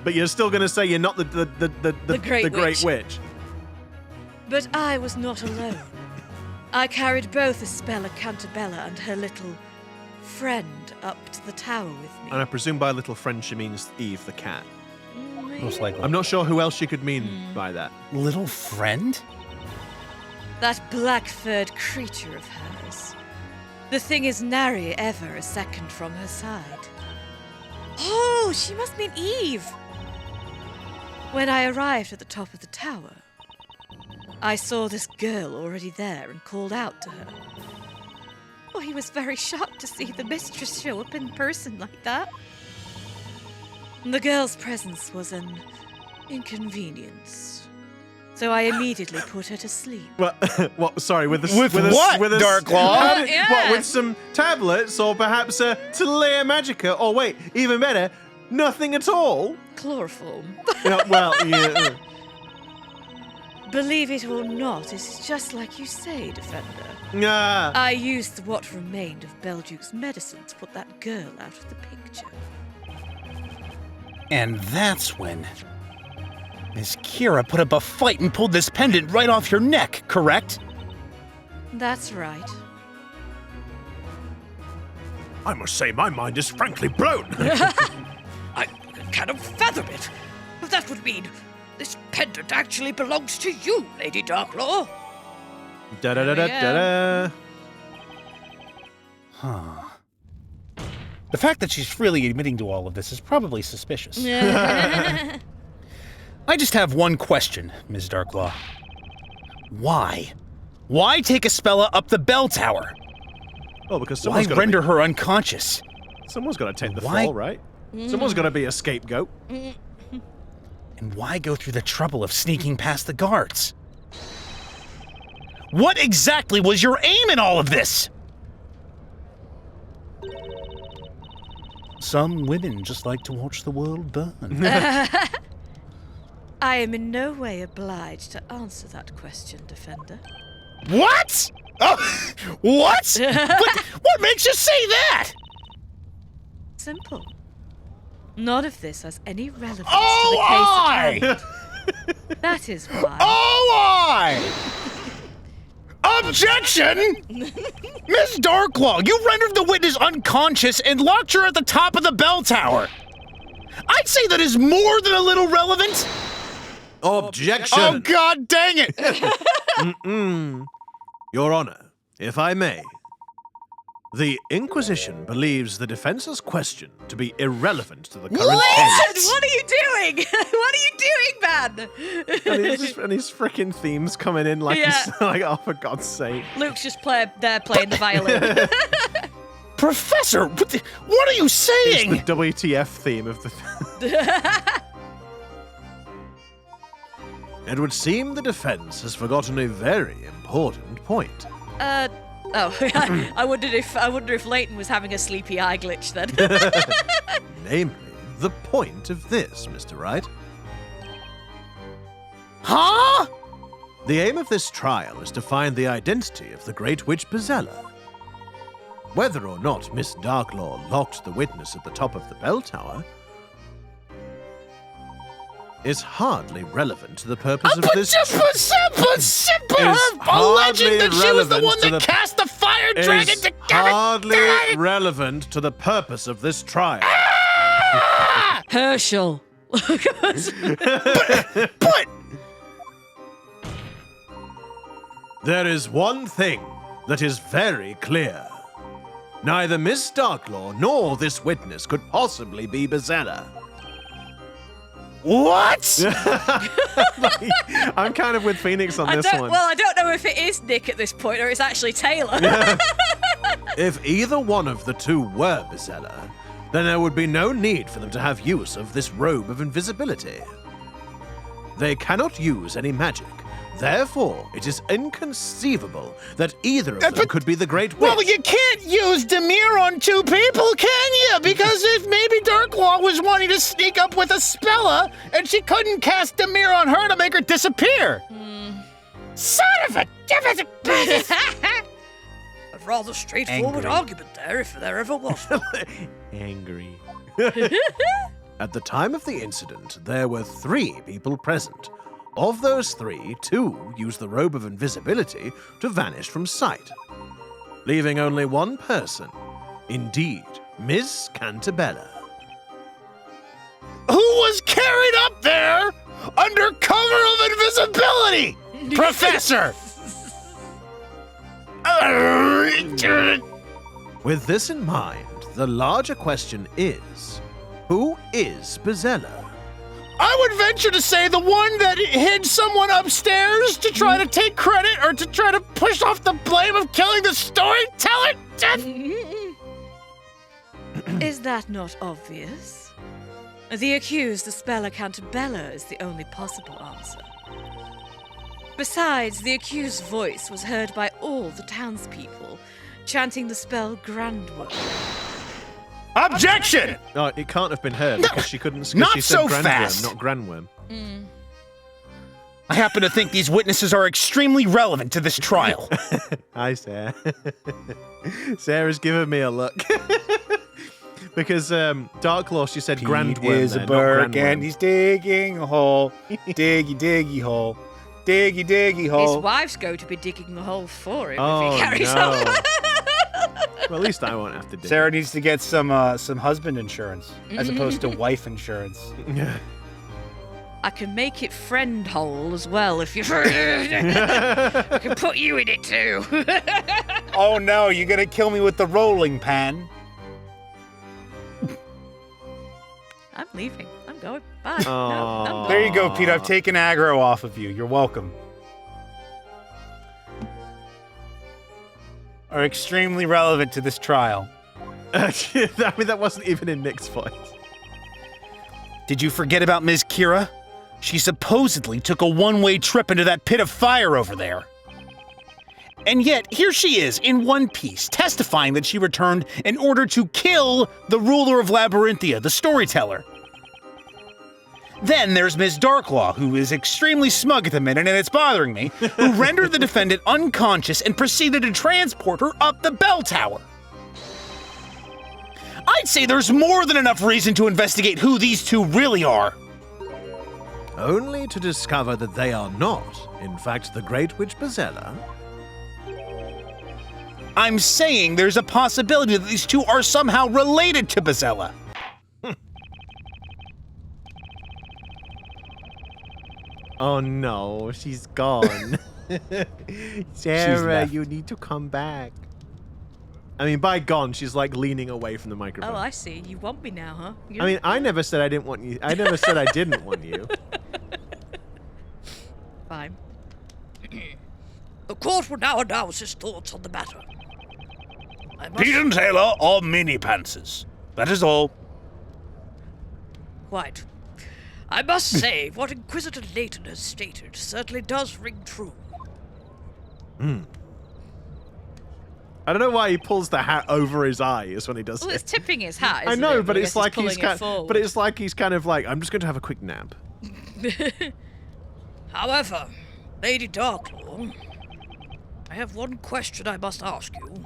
Speaker 4: But you're still going to say you're not the Great Witch.
Speaker 5: But I was not alone. I carried both Espella Cantabella and her little friend up to the tower with me.
Speaker 4: And I presume by little friend she means Eve the cat.
Speaker 2: Most likely.
Speaker 4: I'm not sure who else she could mean by that.
Speaker 2: Little friend?
Speaker 5: That black-furred creature of hers. The thing is nary ever a second from her side. Oh, she must mean Eve. When I arrived at the top of the tower, I saw this girl already there and called out to her. Oh, he was very shocked to see the mistress show up in person like that. The girl's presence was an inconvenience, so I immediately put her to sleep.
Speaker 4: What? Sorry, with
Speaker 2: With what, Darklaw?
Speaker 5: Yeah.
Speaker 4: What, with some tablets or perhaps a Telea Magica? Or wait, even better, nothing at all?
Speaker 5: Chloroform.
Speaker 4: Yeah.
Speaker 5: Believe it or not, it's just like you say, Defender.
Speaker 4: Yeah.
Speaker 5: I used what remained of Belduke's medicine to put that girl out of the picture.
Speaker 2: And that's when Miss Kira put up a fight and pulled this pendant right off your neck, correct?
Speaker 5: That's right.
Speaker 6: I must say, my mind is frankly blown.
Speaker 3: I cannot fathom it. That would mean this pendant actually belongs to you, Lady Darklaw.
Speaker 4: Da-da-da-da-da-da.
Speaker 2: The fact that she's freely admitting to all of this is probably suspicious. I just have one question, Ms. Darklaw. Why? Why take Espella up the bell tower?
Speaker 4: Oh, because
Speaker 2: Why
Speaker 4: someone's
Speaker 2: render her unconscious?
Speaker 4: Someone's got to take the
Speaker 2: Why-
Speaker 4: fall, right? Someone's got to be a scapegoat.
Speaker 2: And why go through the trouble of sneaking past the guards? What exactly was your aim in all of this? Some women just like to watch the world burn.
Speaker 5: I am in no way obliged to answer that question, Defender.
Speaker 2: What? Oh, what? What makes you say that?
Speaker 5: Simple. None of this has any relevance
Speaker 2: Oh,
Speaker 5: to the case at hand. That is why.
Speaker 2: Oh, I! Objection! Miss Darklaw, you rendered the witness unconscious and locked her at the top of the bell tower. I'd say that is more than a little relevant.
Speaker 4: Objection!
Speaker 2: Oh, God dang it!
Speaker 4: Your Honor, if I may. The Inquisition believes the defense's question to be irrelevant to the current case.
Speaker 5: What are you doing? What are you doing, man?
Speaker 4: And his freaking themes coming in like,
Speaker 5: Yeah.
Speaker 4: like, oh, for God's sake.
Speaker 5: Luke's just playing the violin.
Speaker 2: Professor, what are you
Speaker 4: It's
Speaker 2: saying?
Speaker 4: the WTF theme of the. It would seem the defense has forgotten a very important point.
Speaker 5: I wonder if Layton was having a sleepy eye glitch then.
Speaker 4: Namely, the point of this, Mr. Wright.
Speaker 2: Huh?
Speaker 4: The aim of this trial is to find the identity of the Great Witch Bezella. Whether or not Miss Darklaw locked the witness at the top of the bell tower is hardly relevant to the purpose of this.
Speaker 2: Her alleging that she was the one that cast the fire dragon
Speaker 4: Is
Speaker 2: to
Speaker 4: hardly relevant to the purpose of this trial.
Speaker 5: Herschel.
Speaker 2: But
Speaker 4: There is one thing that is very clear. Neither Miss Darklaw nor this witness could possibly be Bezella.
Speaker 2: what?
Speaker 4: I'm kind of with Phoenix on this one.
Speaker 5: Well, I don't know if it is Nick at this point or it's actually Taylor.
Speaker 4: If either one of the two were Bezella, then there would be no need for them to have use of this robe of invisibility. They cannot use any magic. Therefore, it is inconceivable that either of them could be the Great Witch.
Speaker 2: Well, you can't use Demir on two people, can you? Because if maybe Darklaw was wanting to sneak up with Espella, and she couldn't cast Demir on her to make her disappear. Son of a...
Speaker 3: A rather straightforward
Speaker 2: Angry.
Speaker 3: argument there, if there ever was one.
Speaker 4: Angry. At the time of the incident, there were 3 people present. Of those 3, 2 used the robe of invisibility to vanish from sight, leaving only one person. Indeed, Miss Cantabella.
Speaker 2: Who was carried up there under cover of invisibility? Professor!
Speaker 4: With this in mind, the larger question is, who is Bezella?
Speaker 2: I would venture to say the one that hid someone upstairs to try to take credit or to try to push off the blame of killing the storyteller.
Speaker 5: Is that not obvious? The accused, the speller Cantabella, is the only possible answer. Besides, the accused's voice was heard by all the townspeople, chanting the spell Grandword.
Speaker 2: Objection!
Speaker 4: No, it can't have been her because she couldn't. 'Cause
Speaker 2: not
Speaker 4: she said
Speaker 2: so
Speaker 4: Grandworm,
Speaker 2: fast.
Speaker 4: not Grandworm.
Speaker 2: I happen to think these witnesses are extremely relevant to this trial.
Speaker 4: Hi, Sarah. Sarah's giving me a look. Because Darklaw, she said Grandworm
Speaker 2: is
Speaker 4: there,
Speaker 2: a
Speaker 4: not
Speaker 2: berk
Speaker 4: Grandworm.
Speaker 2: and he's digging a hole. Diggy, diggy hole. Diggy, diggy
Speaker 5: His
Speaker 2: hole.
Speaker 5: wife's going to be digging the hole for him
Speaker 4: Oh,
Speaker 5: if he carries
Speaker 4: no.
Speaker 5: on.
Speaker 4: Well, at least I won't have to do
Speaker 2: Sarah needs to get some husband insurance as opposed to wife insurance.
Speaker 4: it.
Speaker 5: I can make it friend hole as well if you. I can put you in it too.
Speaker 2: Oh no, you're gonna kill me with the rolling pan.
Speaker 5: I'm leaving. I'm going. Bye. No,
Speaker 4: Aw.
Speaker 5: I'm
Speaker 2: There you go, Pete. I've taken aggro off of you. You're welcome. Are extremely relevant to this trial.
Speaker 4: I mean, that wasn't even in Nick's voice.
Speaker 2: Did you forget about Ms. Kira? She supposedly took a one-way trip into that pit of fire over there. And yet, here she is, in one piece, testifying that she returned in order to kill the ruler of Labyrinthia, the storyteller. Then there's Ms. Darklaw, who is extremely smug at the minute, and it's bothering me, who rendered the defendant unconscious and proceeded to transport her up the bell tower. I'd say there's more than enough reason to investigate who these two really are.
Speaker 4: Only to discover that they are not, in fact, the Great Witch Bazella.
Speaker 2: I'm saying there's a possibility that these two are somehow related to Bazella.
Speaker 4: Oh no, she's gone. Sarah,
Speaker 2: left.
Speaker 4: you need to come back. I mean, by gone, she's like leaning away from the microphone.
Speaker 5: Oh, I see. You want me now, huh?
Speaker 4: I mean, I never said I didn't want you. I never said I didn't want you.
Speaker 5: Fine.
Speaker 3: The court will now announce its thoughts on the matter. I must...
Speaker 2: Pete and Taylor are mini-pantses. That is all.
Speaker 3: Quite. I must say, what Inquisitor Layton has stated certainly does ring true.
Speaker 4: I don't know why he pulls the hat over his eyes when he does
Speaker 5: Well,
Speaker 4: it.
Speaker 5: it's tipping his hat.
Speaker 4: I
Speaker 5: Isn't
Speaker 4: know,
Speaker 5: it?
Speaker 4: but
Speaker 5: I
Speaker 4: it's
Speaker 5: guess
Speaker 4: like
Speaker 5: pulling
Speaker 4: he's
Speaker 5: it
Speaker 4: kind.
Speaker 5: forward.
Speaker 4: But it's like he's kind of like, I'm just going to have a quick nap.
Speaker 3: However, Lady Darklaw, I have one question I must ask you.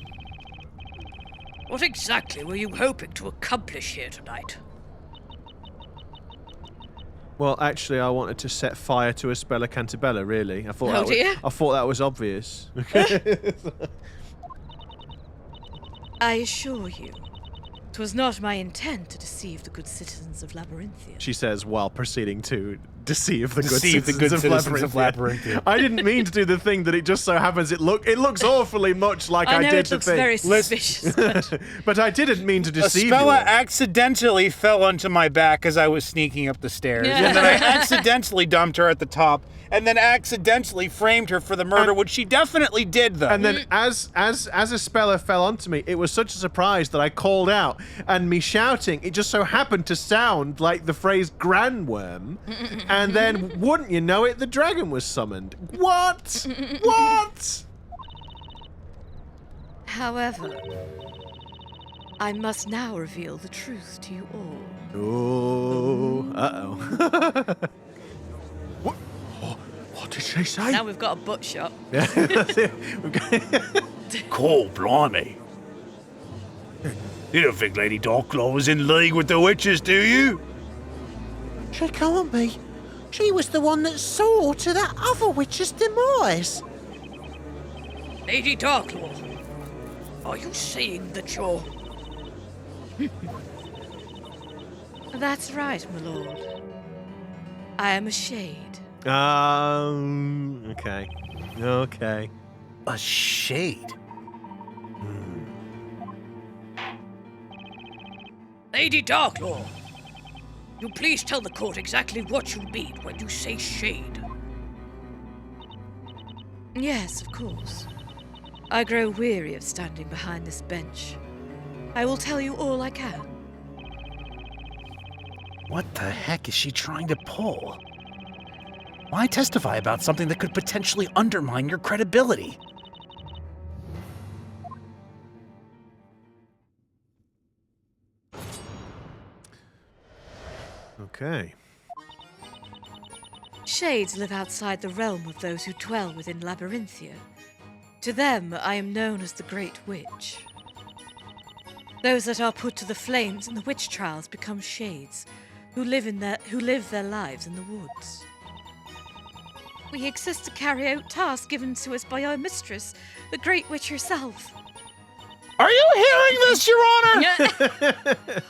Speaker 3: What exactly were you hoping to accomplish here tonight?
Speaker 4: Well, actually, I wanted to set fire to a Spella Cantabella. Really, I thought.
Speaker 5: Oh, dear.
Speaker 4: I thought that was obvious.
Speaker 5: I assure you, 'twas not my intent to deceive the good citizens of Labyrinthia.
Speaker 4: She says while proceeding to deceive the
Speaker 2: Deceive the good citizens of Labyrinthia.
Speaker 4: I didn't mean to do the thing that it just so happens it looks awfully much like I
Speaker 5: know
Speaker 4: did
Speaker 5: it
Speaker 4: the
Speaker 5: looks
Speaker 4: thing.
Speaker 5: very suspicious. But
Speaker 4: But I didn't mean to deceive
Speaker 2: Spella
Speaker 4: you.
Speaker 2: accidentally fell onto my back as I was sneaking up the stairs, and then I accidentally dumped her at the top, and then accidentally framed her for the murder, which she definitely did, though.
Speaker 4: And then as a speller fell onto me, it was such a surprise that I called out, and me shouting, it just so happened to sound like the phrase Grandworm, and then wouldn't you know it, the dragon was summoned. What? What?
Speaker 5: however, I must now reveal the truth to you all.
Speaker 4: Oh, uh-oh. What did she say?
Speaker 5: Now we've got a butt shot.
Speaker 2: Cool, blimey. You don't think Lady Darklaw was in league with the witches, do you?
Speaker 7: She can't be. She was the one that saw to that other witch's demise.
Speaker 3: Lady Darklaw, are you saying that you're...
Speaker 5: That's right, my lord. I am a shade.
Speaker 4: Okay. Okay.
Speaker 2: A shade.
Speaker 3: Lady Darklaw, you please tell the court exactly what you mean when you say shade?
Speaker 5: Yes, of course. I grow weary of standing behind this bench. I will tell you all I can.
Speaker 2: What the heck is she trying to pull? Why testify about something that could potentially undermine your credibility?
Speaker 4: Okay.
Speaker 5: Shades live outside the realm of those who dwell within Labyrinthia. To them, I am known as the Great Witch. Those that are put to the flames in the witch trials become shades, who live their lives in the woods. We exist to carry out tasks given to us by our mistress, the Great Witch herself.
Speaker 2: Are you hearing this, Your Honor?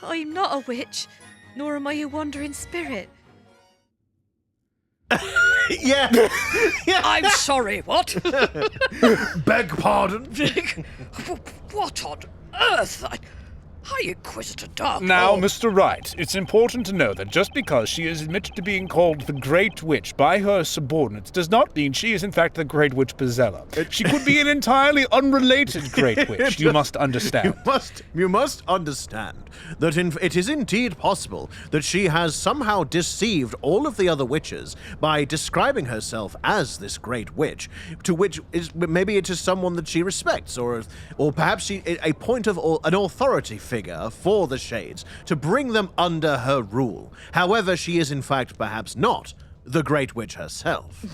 Speaker 5: I'm not a witch, nor am I a wandering spirit.
Speaker 4: Yeah.
Speaker 3: I'm sorry, what?
Speaker 6: Beg pardon?
Speaker 3: What on earth? Hi, Inquisitor Darklaw.
Speaker 8: Now, Mr. Wright, it's important to know that just because she is admitted to being called the Great Witch by her subordinates does not mean she is in fact the Great Witch Bezella. She could be an entirely unrelated Great Witch, you must understand.
Speaker 4: You must understand that it is indeed possible that she has somehow deceived all of the other witches by describing herself as this Great Witch, to which is maybe it is someone that she respects, or perhaps a point of an authority figure for the Shades to bring them under her rule. However, she is in fact perhaps not the Great Witch herself.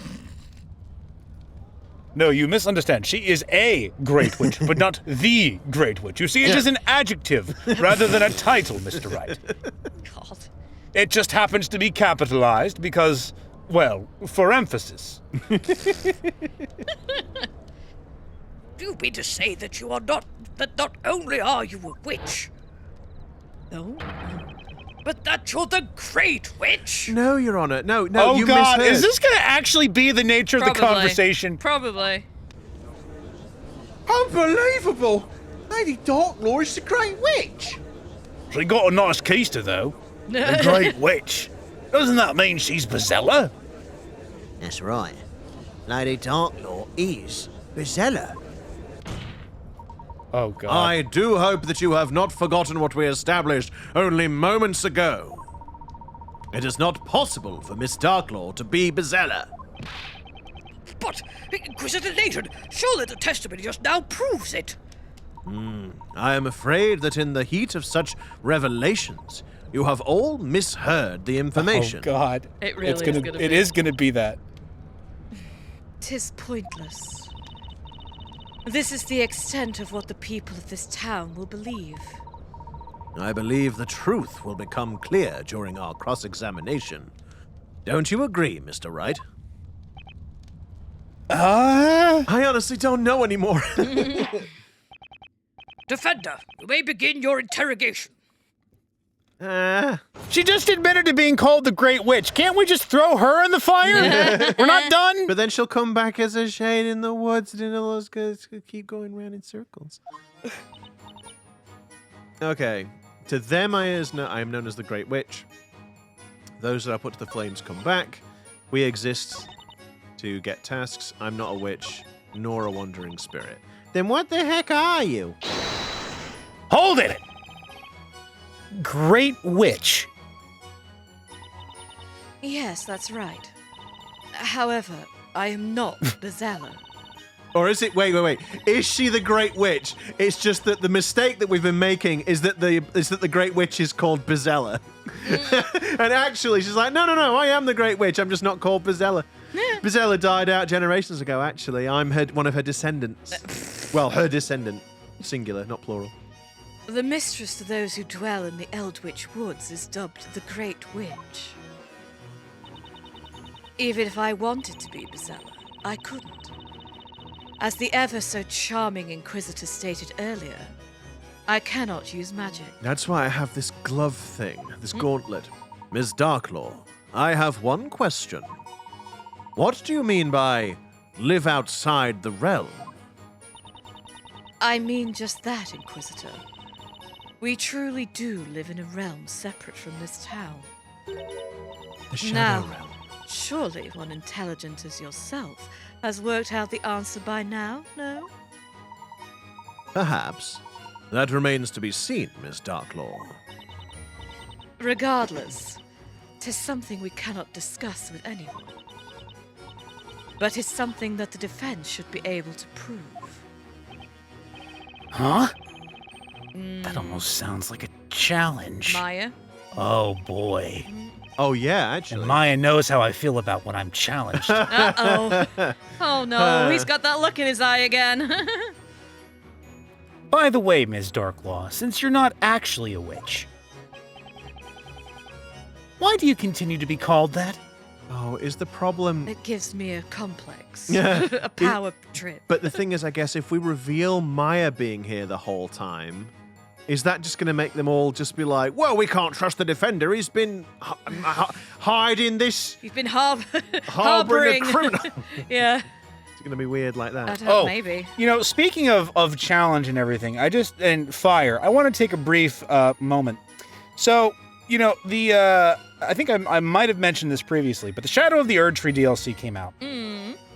Speaker 8: No, you misunderstand. She is a Great Witch, but not the Great Witch. You see, it is an adjective rather than a title, Mr. Wright.
Speaker 5: God.
Speaker 8: It just happens to be capitalized because, well, for emphasis.
Speaker 3: Do you mean to say that not only are you a witch,
Speaker 5: No?
Speaker 3: but that you're the Great Witch?
Speaker 4: No, Your Honor. No,
Speaker 8: Oh,
Speaker 4: you
Speaker 8: God,
Speaker 4: misheard.
Speaker 8: is this going to actually be the nature of the conversation?
Speaker 5: Probably.
Speaker 7: Unbelievable! Lady Darklaw is the Great Witch!
Speaker 8: She got a nice keister, though. The Great Witch. Doesn't that mean she's Bezella?
Speaker 7: That's right. Lady Darklaw is Bezella.
Speaker 8: Oh, God.
Speaker 4: I do hope that you have not forgotten what we established only moments ago. It is not possible for Miss Darklaw to be Bezella.
Speaker 3: But, Inquisitor Layton, surely the testimony just now proves it.
Speaker 4: I am afraid that in the heat of such revelations, you have all misheard the information.
Speaker 8: Oh, God.
Speaker 5: It really
Speaker 8: It is gonna be that.
Speaker 5: 'Tis pointless. This is the extent of what the people of this town will believe.
Speaker 4: I believe the truth will become clear during our cross-examination. Don't you agree, Mr. Wright? I honestly don't know anymore.
Speaker 3: Defender, you may begin your interrogation.
Speaker 2: She just admitted to being called the Great Witch. Can't we just throw her in the fire? We're not done?
Speaker 4: But then she'll come back as a shade in the woods, and all those guys keep going round in circles. Okay. To them, I am known as the Great Witch. Those that are put to the flames come back. We exist to get tasks. I'm not a witch, nor a wandering spirit. Then what the heck are you?
Speaker 2: Hold it! Great Witch.
Speaker 5: Yes, that's right. However, I am not Bezella.
Speaker 4: Or is it? Wait. Is she the Great Witch? It's just that the mistake that we've been making is that the Great Witch is called Bezella. And actually, she's like, no, I am the Great Witch. I'm just not called Bezella. Bezella died out generations ago, actually. I'm one of her descendants. Well, her descendant. Singular, not plural.
Speaker 5: The mistress to those who dwell in the Eldritch Woods is dubbed the Great Witch. Even if I wanted to be Bezella, I couldn't. As the ever so charming Inquisitor stated earlier, I cannot use magic.
Speaker 4: That's why I have this glove thing, this gauntlet. Ms. Darklaw, I have one question. What do you mean by live outside the realm?
Speaker 5: I mean just that, Inquisitor. We truly do live in a realm separate from this town.
Speaker 4: The Shadow
Speaker 5: Now,
Speaker 4: Realm.
Speaker 5: surely one intelligent as yourself has worked out the answer by now, no?
Speaker 4: Perhaps. That remains to be seen, Miss Darklaw.
Speaker 5: Regardless, 'tis something we cannot discuss with anyone. But it's something that the defense should be able to prove.
Speaker 2: Huh? That almost sounds like a challenge.
Speaker 5: Maya?
Speaker 2: Oh boy.
Speaker 4: Oh, yeah, actually.
Speaker 2: And Maya knows how I feel about when I'm challenged.
Speaker 5: Uh-oh. Oh no, he's got that look in his eye again.
Speaker 2: By the way, Ms. Darklaw, since you're not actually a witch, why do you continue to be called that?
Speaker 4: Oh, is the problem...
Speaker 5: It gives me a complex.
Speaker 4: Yeah.
Speaker 5: A power trip.
Speaker 4: But the thing is, I guess, if we reveal Maya being here the whole time, is that just going to make them all just be like, well, we can't trust the Defender. He's been hiding this...
Speaker 5: You've been
Speaker 4: harboring
Speaker 5: harboring
Speaker 4: a criminal.
Speaker 5: Yeah.
Speaker 4: It's going to be weird like
Speaker 5: I
Speaker 4: that.
Speaker 5: don't
Speaker 2: Oh.
Speaker 5: maybe.
Speaker 2: You know, speaking of challenge and everything, and fire, I want to take a brief moment. So, you know, I think I might have mentioned this previously, but the Shadow of the Erdtree DLC came out.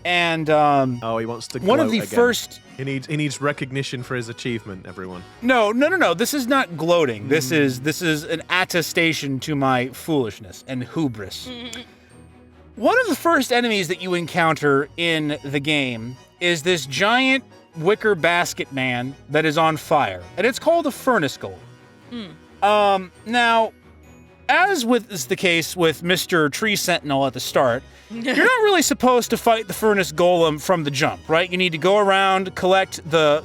Speaker 2: And
Speaker 4: Oh, he wants to
Speaker 2: one of
Speaker 4: gloat
Speaker 2: the
Speaker 4: again.
Speaker 2: first...
Speaker 4: He needs recognition for his achievement, everyone.
Speaker 2: No. This is not gloating. This is an attestation to my foolishness and hubris. One of the first enemies that you encounter in the game is this giant wicker basket man that is on fire, and it's called a furnace golem. Now, as is the case with Mr. Tree Sentinel at the start, you're not really supposed to fight the furnace golem from the jump, right? You need to go around, collect the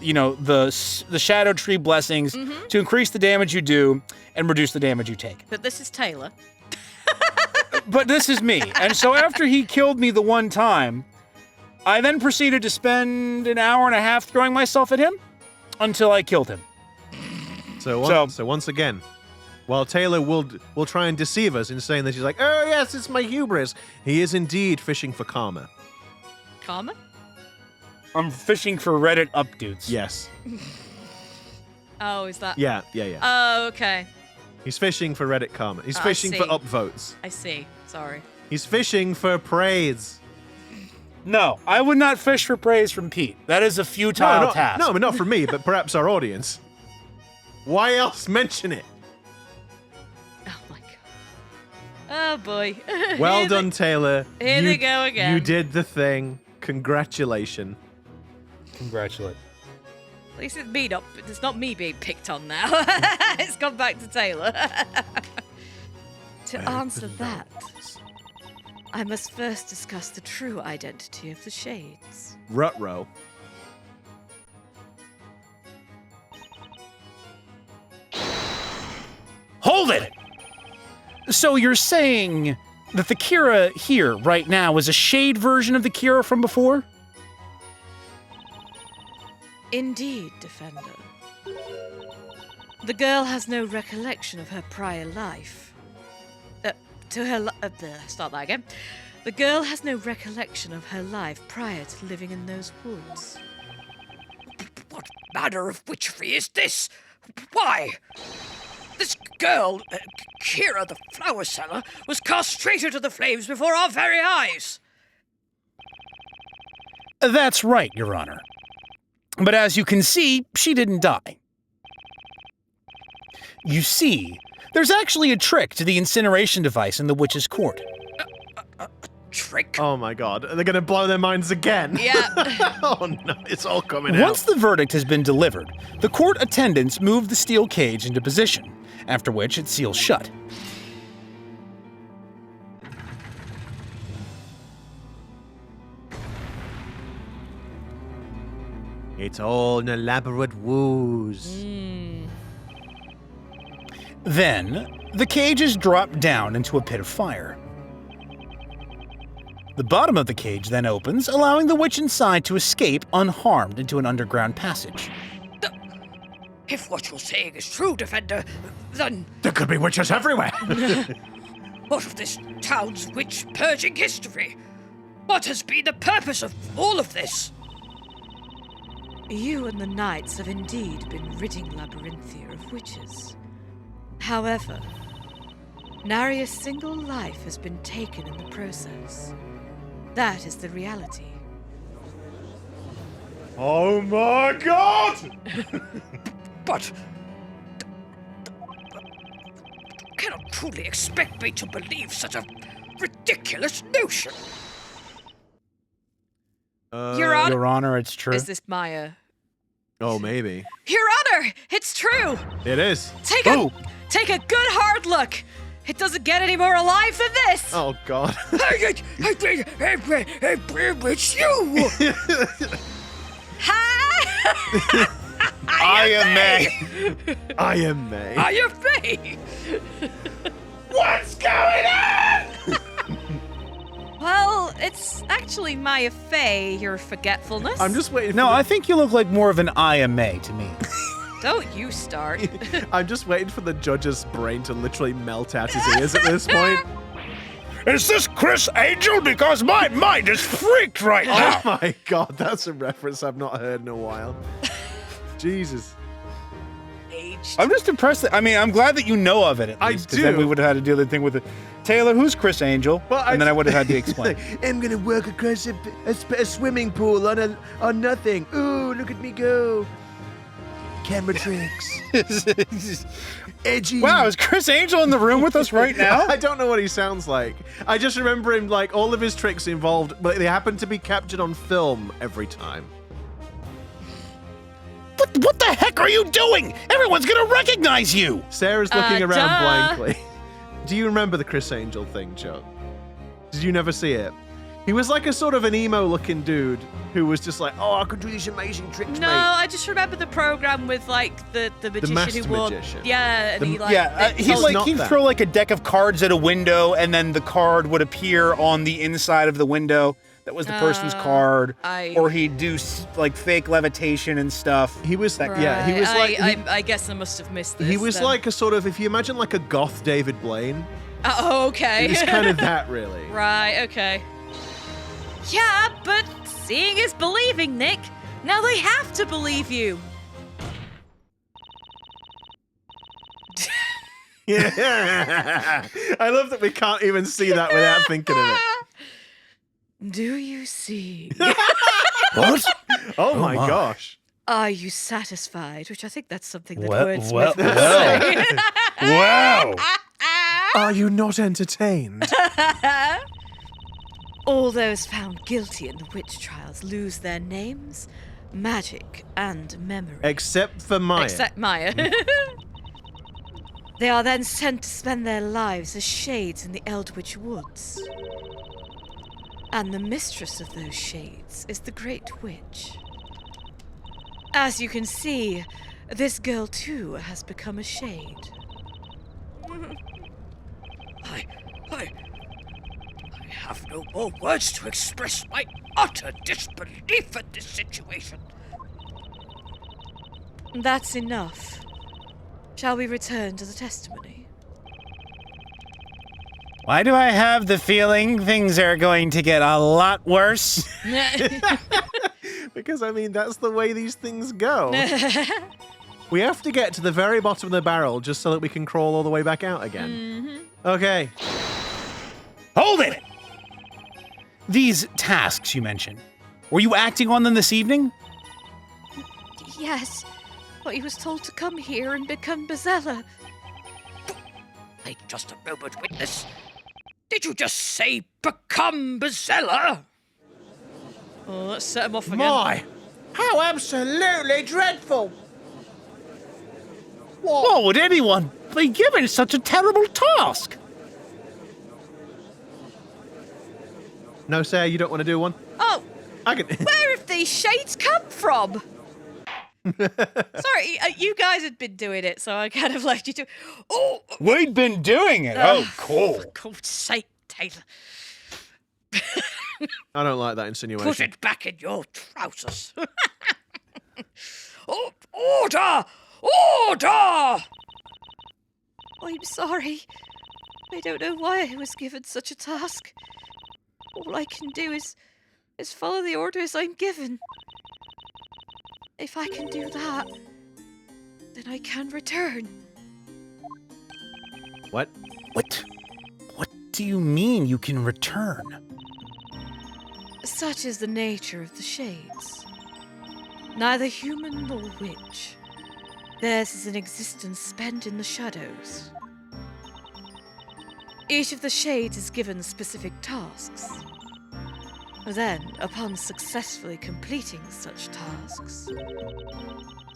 Speaker 2: shadow tree blessings to increase the damage you do and reduce the damage you take.
Speaker 5: But this is Taylor.
Speaker 2: But this is me. And so after he killed me the one time, I then proceeded to spend an hour and a half throwing myself at him until I killed him.
Speaker 4: So once again, while Taylor will try and deceive us in saying that she's like, oh yes, it's my hubris, he is indeed fishing for karma.
Speaker 5: Karma?
Speaker 2: I'm fishing for Reddit updates.
Speaker 4: Yes.
Speaker 5: Oh, is that?
Speaker 4: Yeah.
Speaker 5: Oh, okay.
Speaker 4: He's fishing for Reddit karma. He's
Speaker 5: I
Speaker 4: fishing for
Speaker 5: see.
Speaker 4: upvotes.
Speaker 5: I see. Sorry.
Speaker 4: He's fishing for praise.
Speaker 2: No, I would not fish for praise from Pete. That is a futile task.
Speaker 4: No, not from me, but perhaps our audience. Why else mention it?
Speaker 5: Oh my god. Oh boy.
Speaker 4: Well
Speaker 5: Here
Speaker 4: done, Taylor.
Speaker 5: here they go again.
Speaker 4: You did the thing. Congratulations.
Speaker 2: Congratulate.
Speaker 5: At least it's not me being picked on now. It's gone back to Taylor. To answer that, I must first discuss the true identity of the Shades.
Speaker 4: Rutro.
Speaker 2: Hold it! So you're saying that the Kira here right now is a shade version of the Kira from before?
Speaker 5: Indeed, Defender. The girl has no recollection of her prior life. Start that again. The girl has no recollection of her life prior to living in those woods.
Speaker 3: What manner of witchery is this? Why? This girl, Kira the flower seller, was cast straight into the flames before our very eyes.
Speaker 2: That's right, Your Honor. But as you can see, she didn't die. You see, there's actually a trick to the incineration device in the witch's court.
Speaker 3: Trick?
Speaker 4: Oh my god. They're going to blow their minds again.
Speaker 5: Yeah.
Speaker 4: Oh no, it's all coming
Speaker 2: Once
Speaker 4: out.
Speaker 2: the verdict has been delivered, the court attendants move the steel cage into position, after which it seals shut.
Speaker 4: It's all an elaborate ruse.
Speaker 2: Then, the cage is dropped down into a pit of fire. The bottom of the cage then opens, allowing the witch inside to escape unharmed into an underground passage.
Speaker 3: If what you're saying is true, Defender, then
Speaker 4: There could be witches everywhere.
Speaker 3: what of this town's witch purging history? What has been the purpose of all of this?
Speaker 5: You and the knights have indeed been ridding Labyrinthia of witches. However, Nary a single life has been taken in the process. That is the reality.
Speaker 6: Oh my god!
Speaker 3: But you cannot truly expect me to believe such a ridiculous notion.
Speaker 5: Your Honor,
Speaker 2: Your Honor, it's true.
Speaker 5: is this Maya?
Speaker 4: Oh, maybe.
Speaker 5: Your Honor, it's true.
Speaker 4: It is.
Speaker 5: Take a good hard look. It doesn't get any more alive than this.
Speaker 4: Oh, God.
Speaker 3: It's you!
Speaker 2: I am May.
Speaker 4: I am May.
Speaker 3: Are you free?
Speaker 6: What's going on?
Speaker 5: Well, it's actually Maya Fey, your forgetfulness.
Speaker 4: I'm just waiting.
Speaker 2: No,
Speaker 4: for
Speaker 2: I think you look like more of an I am May to me.
Speaker 5: Don't you start.
Speaker 4: I'm just waiting for the judge's brain to literally melt out his ears at this point.
Speaker 6: Is this Chris Angel? Because my mind is freaked right now.
Speaker 4: Oh my God, that's a reference I've not heard in a while. Jesus.
Speaker 5: Aged.
Speaker 2: I'm just impressed that, I mean, I'm glad that you know of it at
Speaker 4: I
Speaker 2: least. 'Cause then
Speaker 4: do.
Speaker 2: we would have had to do the thing with it. Taylor, who's Chris Angel?
Speaker 4: Well,
Speaker 2: and then I would have had to explain.
Speaker 7: I'm gonna work across a swimming pool on nothing. Ooh, look at me go. Camera tricks. Edgy.
Speaker 2: Wow, is Chris Angel in the room with us right now?
Speaker 4: I don't know what he sounds like. I just remember him like all of his tricks involved, but they happen to be captured on film every time.
Speaker 2: What the heck are you doing? Everyone's gonna recognize you.
Speaker 4: Sarah's looking around
Speaker 5: duh.
Speaker 4: blankly. Do you remember the Chris Angel thing, Chuck? Did you never see it? He was like a sort of an emo-looking dude who was just like, oh, I could do these amazing tricks,
Speaker 5: No,
Speaker 4: mate.
Speaker 5: I just remember the program with like the magician
Speaker 4: masked
Speaker 5: who wore.
Speaker 4: magician.
Speaker 5: Yeah, and he like.
Speaker 2: He's
Speaker 4: told-
Speaker 2: like
Speaker 4: not
Speaker 2: he'd
Speaker 4: that.
Speaker 2: throw like a deck of cards at a window, and then the card would appear on the inside of the window. That was the person's card. Or he'd do like fake levitation and stuff.
Speaker 4: He was,
Speaker 5: Right.
Speaker 4: yeah, he was like,
Speaker 5: I guess I must have missed this.
Speaker 4: he was
Speaker 5: then.
Speaker 4: like a sort of, if you imagine like a goth David Blaine,
Speaker 5: Oh, okay.
Speaker 4: he was kind of that, really.
Speaker 5: Right, okay. Yeah, but seeing is believing, Nick. Now they have to believe you.
Speaker 4: Yeah. I love that we can't even see that without thinking of it.
Speaker 5: Do you see?
Speaker 2: What?
Speaker 4: Oh my gosh.
Speaker 5: Are you satisfied? Which I think that's something that
Speaker 2: Well,
Speaker 5: wordsmith
Speaker 2: well,
Speaker 5: would
Speaker 2: well.
Speaker 5: say.
Speaker 2: Wow.
Speaker 4: Are you not entertained?
Speaker 5: All those found guilty in the witch trials lose their names, magic, and memory.
Speaker 4: Except for Maya.
Speaker 5: Except Maya. They are then sent to spend their lives as shades in the Eldwitch Woods. And the mistress of those shades is the Great Witch. As you can see, this girl too has become a shade.
Speaker 3: I have no more words to express my utter disbelief at this situation.
Speaker 5: That's enough. Shall we return to the testimony?
Speaker 2: Why do I have the feeling things are going to get a lot worse?
Speaker 4: Because, I mean, that's the way these things go. We have to get to the very bottom of the barrel just so that we can crawl all the way back out again. Okay.
Speaker 2: Hold it! These tasks you mentioned, were you acting on them this evening?
Speaker 5: Yes, but he was told to come here and become Bezella.
Speaker 3: Wait just a moment, witness. Did you just say become Bezella?
Speaker 5: Oh, let's set him off again.
Speaker 7: My, how absolutely dreadful.
Speaker 2: Why would anyone be given such a terrible task?
Speaker 4: No, Sarah, you don't want to do one?
Speaker 5: Oh,
Speaker 4: I can.
Speaker 5: where have these shades come from? Sorry, you guys had been doing it, so I kind of left you to. Oh,
Speaker 2: We'd been doing it. Oh, cool.
Speaker 5: for God's sake, Taylor.
Speaker 4: I don't like that insinuation.
Speaker 3: Put it back in your trousers. Order! Order!
Speaker 5: I'm sorry. I don't know why I was given such a task. All I can do is follow the orders I'm given. If I can do that, then I can return.
Speaker 4: What?
Speaker 2: What? do you mean you can return?
Speaker 5: Such is the nature of the shades. Neither human nor witch. Theirs is an existence spent in the shadows. Each of the shades is given specific tasks. Then, upon successfully completing such tasks,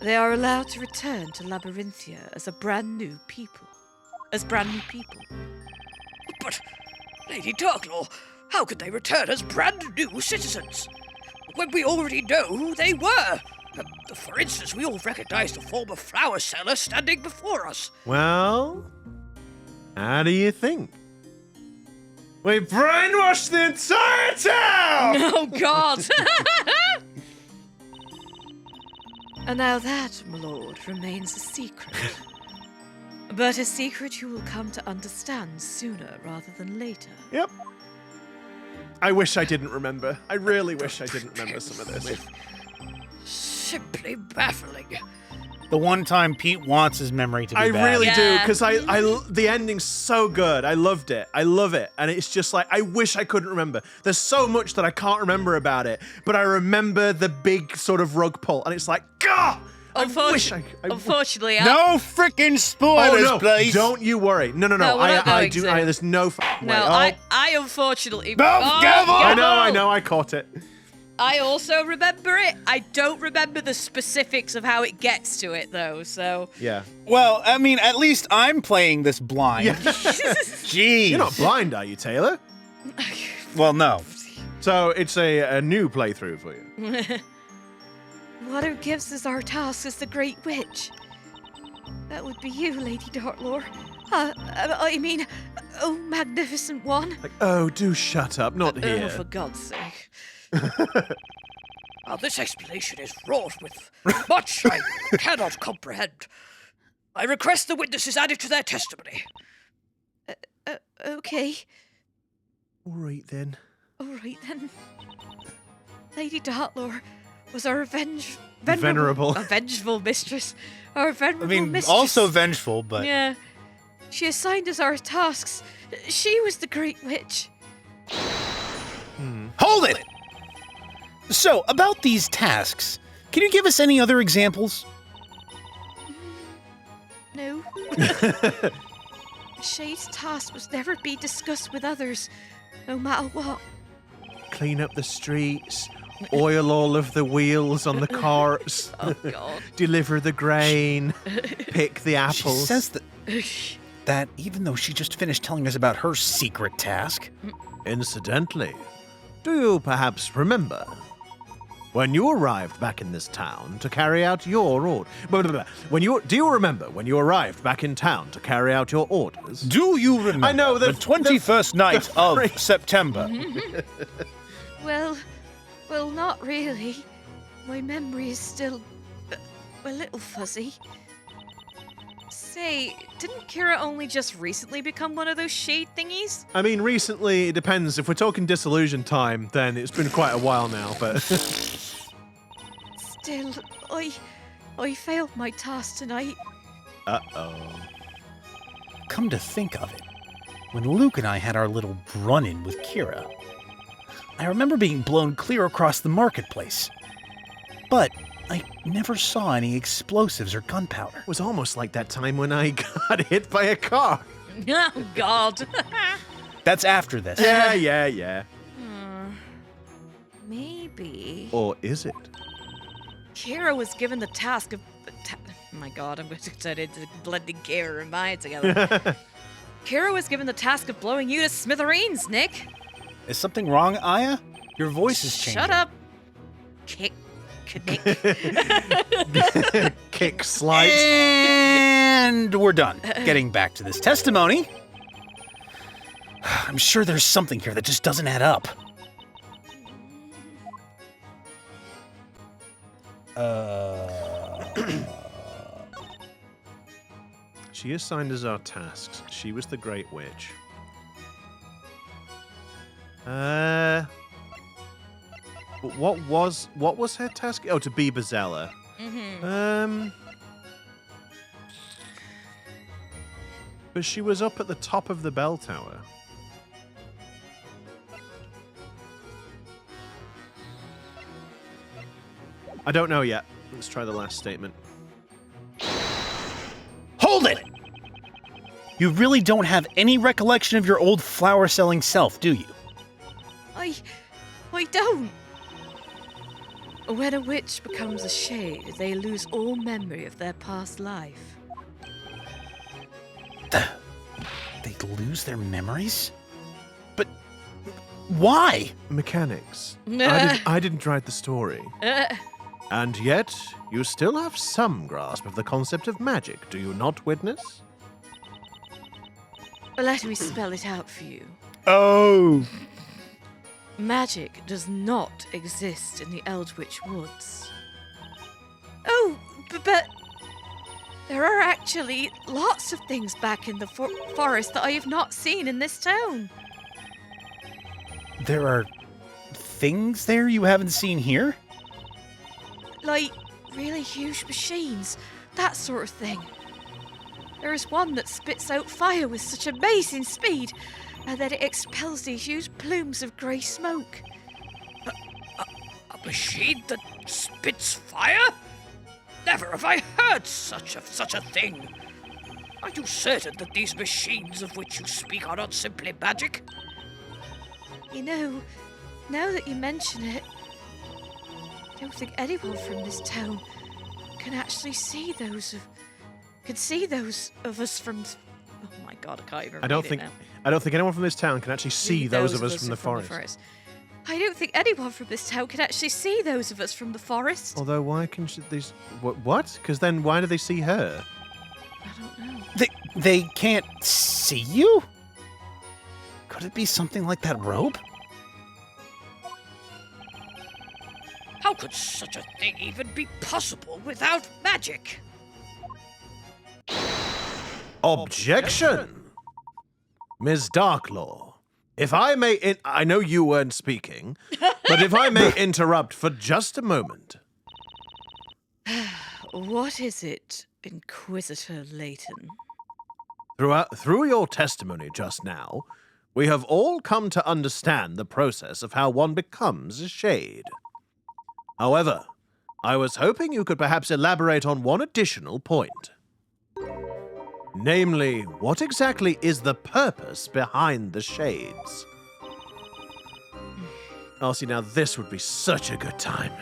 Speaker 5: they are allowed to return to Labyrinthia as brand new people.
Speaker 3: But, Lady Darklaw, how could they return as brand new citizens? When we already know who they were. For instance, we all recognize the former flower seller standing before us.
Speaker 4: Well, how do you think? We brainwashed the entire town!
Speaker 5: Oh, God! And now that, my lord, remains a secret. But a secret you will come to understand sooner rather than later.
Speaker 4: Yep. I wish I didn't remember. I really wish I didn't remember some of this.
Speaker 3: Simply baffling.
Speaker 2: The one time Pete wants his memory to be
Speaker 4: I
Speaker 2: bad.
Speaker 4: really do,
Speaker 5: Yeah.
Speaker 4: because the ending's so good. I loved it. I love it. And it's just like, I wish I couldn't remember. There's so much that I can't remember about it, but I remember the big sort of rug pull, and it's like, God! I wish I
Speaker 5: Unfortunately,
Speaker 8: No frickin' spoilers,
Speaker 4: Oh no!
Speaker 8: please.
Speaker 4: Don't you worry. No.
Speaker 5: No, we're not
Speaker 4: I
Speaker 5: going
Speaker 4: do.
Speaker 5: to.
Speaker 4: There's no way.
Speaker 5: I unfortunately.
Speaker 8: No, come on!
Speaker 4: I know. I caught it.
Speaker 5: I also remember it. I don't remember the specifics of how it gets to it, though. So
Speaker 4: Yeah.
Speaker 2: Well, I mean, at least I'm playing this blind. Jeez.
Speaker 4: You're not blind, are you, Taylor?
Speaker 2: Well, no.
Speaker 4: So it's a new playthrough for you.
Speaker 5: what who gives us our task is the Great Witch. That would be you, Lady Darklaw. I mean, oh magnificent one.
Speaker 4: Like, oh, do shut up. Not
Speaker 5: Oh,
Speaker 4: here.
Speaker 5: for God's sake.
Speaker 3: Now, this explanation is wrought with much I cannot comprehend. I request the witnesses added to their testimony.
Speaker 5: Okay.
Speaker 4: All right then.
Speaker 5: All right then. Lady Darklaw was our
Speaker 4: Venerable.
Speaker 5: a vengeful mistress. Our
Speaker 2: I
Speaker 5: venerable
Speaker 2: mean,
Speaker 5: mistress.
Speaker 2: also vengeful, but
Speaker 5: Yeah. She assigned us our tasks. She was the Great Witch.
Speaker 2: hold it. So, about these tasks, can you give us any other examples?
Speaker 5: No. Shade's task was never be discussed with others, no matter what.
Speaker 4: Clean up the streets. Oil all of the wheels on the carts.
Speaker 5: Oh, God.
Speaker 4: Deliver the grain. Pick the
Speaker 2: She
Speaker 4: apples.
Speaker 2: says that even though she just finished telling us about her secret task.
Speaker 4: Incidentally, do you perhaps remember when you arrived back in this town to carry out your order? Do you remember when you arrived back in town to carry out your orders?
Speaker 8: Do you remember
Speaker 4: I know,
Speaker 8: the 21st night
Speaker 4: the
Speaker 8: of
Speaker 4: phrase-
Speaker 8: September?
Speaker 5: Well, not really. My memory is still a little fuzzy. Say, didn't Kira only just recently become one of those shade thingies?
Speaker 4: I mean, recently, it depends. If we're talking disillusion time, then it's been quite a while now, but...
Speaker 5: Still, I failed my task tonight.
Speaker 4: Uh-oh.
Speaker 2: Come to think of it, when Luke and I had our little run-in with Kira, I remember being blown clear across the marketplace. But I never saw any explosives or gunpowder.
Speaker 4: It was almost like that time when I got hit by a car.
Speaker 5: Oh, God.
Speaker 2: That's after this.
Speaker 4: Yeah.
Speaker 5: Maybe.
Speaker 4: Or is it?
Speaker 5: Kira was given the task of... oh my God, I'm going to turn into blending Kira and Maya together. Kira was given the task of blowing you to smithereens, Nick.
Speaker 2: Is something wrong, Aya? Your voice is changing.
Speaker 5: Shut up. Nick.
Speaker 4: Kick, slice.
Speaker 2: And we're done. Getting back to this testimony. I'm sure there's something here that just doesn't add up.
Speaker 4: She assigned us our tasks. She was the Great Witch. What was her task? Oh, to be Bazella. But she was up at the top of the bell tower. I don't know yet. Let's try the last statement.
Speaker 2: Hold it! You really don't have any recollection of your old flower-selling self, do you?
Speaker 5: I don't. When a witch becomes a shade, they lose all memory of their past life.
Speaker 2: They lose their memories? But why?
Speaker 4: Mechanics. I didn't write the story. And yet, you still have some grasp of the concept of magic, do you not, Witness?
Speaker 5: Let me spell it out for you.
Speaker 2: Oh.
Speaker 5: Magic does not exist in the Eldritch Woods. Oh, but there are actually lots of things back in the forest that I have not seen in this town.
Speaker 2: There are things there you haven't seen here?
Speaker 5: Like really huge machines, that sort of thing. There is one that spits out fire with such amazing speed, and then it expels these huge plumes of grey smoke.
Speaker 3: A machine that spits fire? Never have I heard such a thing. Are you certain that these machines of which you speak are not simply magic?
Speaker 5: You know, now that you mention it, I don't think anyone from this town can actually see those of us from. Oh my God, I can't even.
Speaker 4: I don't think anyone from this town can actually see those of us from the forest.
Speaker 5: I don't think anyone from this town can actually see those of us from the forest.
Speaker 4: Although, why can these? What? Because then, why do they see her?
Speaker 5: I don't know.
Speaker 2: They can't see you? Could it be something like that robe?
Speaker 3: How could such a thing even be possible without magic?
Speaker 4: Objection! Ms. Darklaw, if I may, I know you weren't speaking, but if I may interrupt for just a moment.
Speaker 5: What is it, Inquisitor Layton?
Speaker 4: Through your testimony just now, we have all come to understand the process of how one becomes a shade. However, I was hoping you could perhaps elaborate on one additional point. Namely, what exactly is the purpose behind the shades? Oh, see, now this would be such a good time.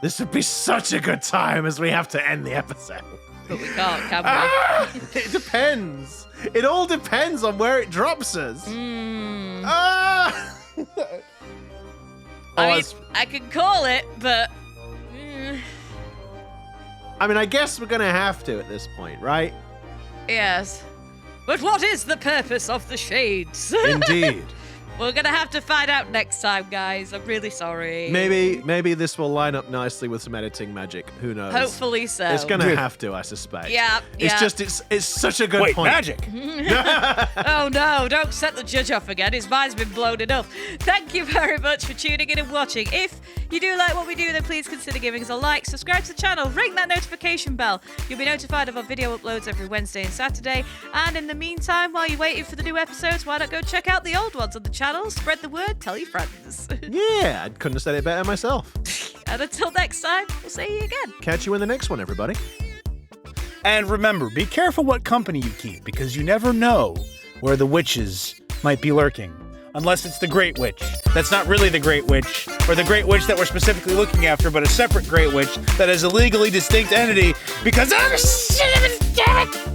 Speaker 4: This would be such a good time as we have to end the episode.
Speaker 5: But we can't, can we?
Speaker 4: It depends. It all depends on where it drops us.
Speaker 5: I mean, I can call it, but...
Speaker 4: I mean, I guess we're going to have to at this point, right?
Speaker 5: Yes.
Speaker 3: But what is the purpose of the shades?
Speaker 4: Indeed.
Speaker 5: We're gonna have to find out next time, guys. I'm really sorry.
Speaker 4: Maybe this will line up nicely with some editing magic. Who knows?
Speaker 5: Hopefully so.
Speaker 4: It's going to have to, I suspect.
Speaker 5: Yeah.
Speaker 4: It's such a good point.
Speaker 8: Magic!
Speaker 5: Oh no, don't set the judge off again. His mind's been blown enough. Thank you very much for tuning in and watching. If you do like what we do, then please consider giving us a like, subscribe to the channel, ring that notification bell. You'll be notified of our video uploads every Wednesday and Saturday. And in the meantime, while you're waiting for the new episodes, why not go check out the old ones on the channel? Spread the word, tell your friends.
Speaker 4: Yeah, I couldn't have said it better myself.
Speaker 5: And until next time, we'll see you again.
Speaker 4: Catch you in the next one, everybody.
Speaker 2: And remember, be careful what company you keep, because you never know where the witches might be lurking. Unless it's the Great Witch. That's not really the Great Witch, or the Great Witch that we're specifically looking after, but a separate Great Witch that is a legally distinct entity, because I'm a damn it!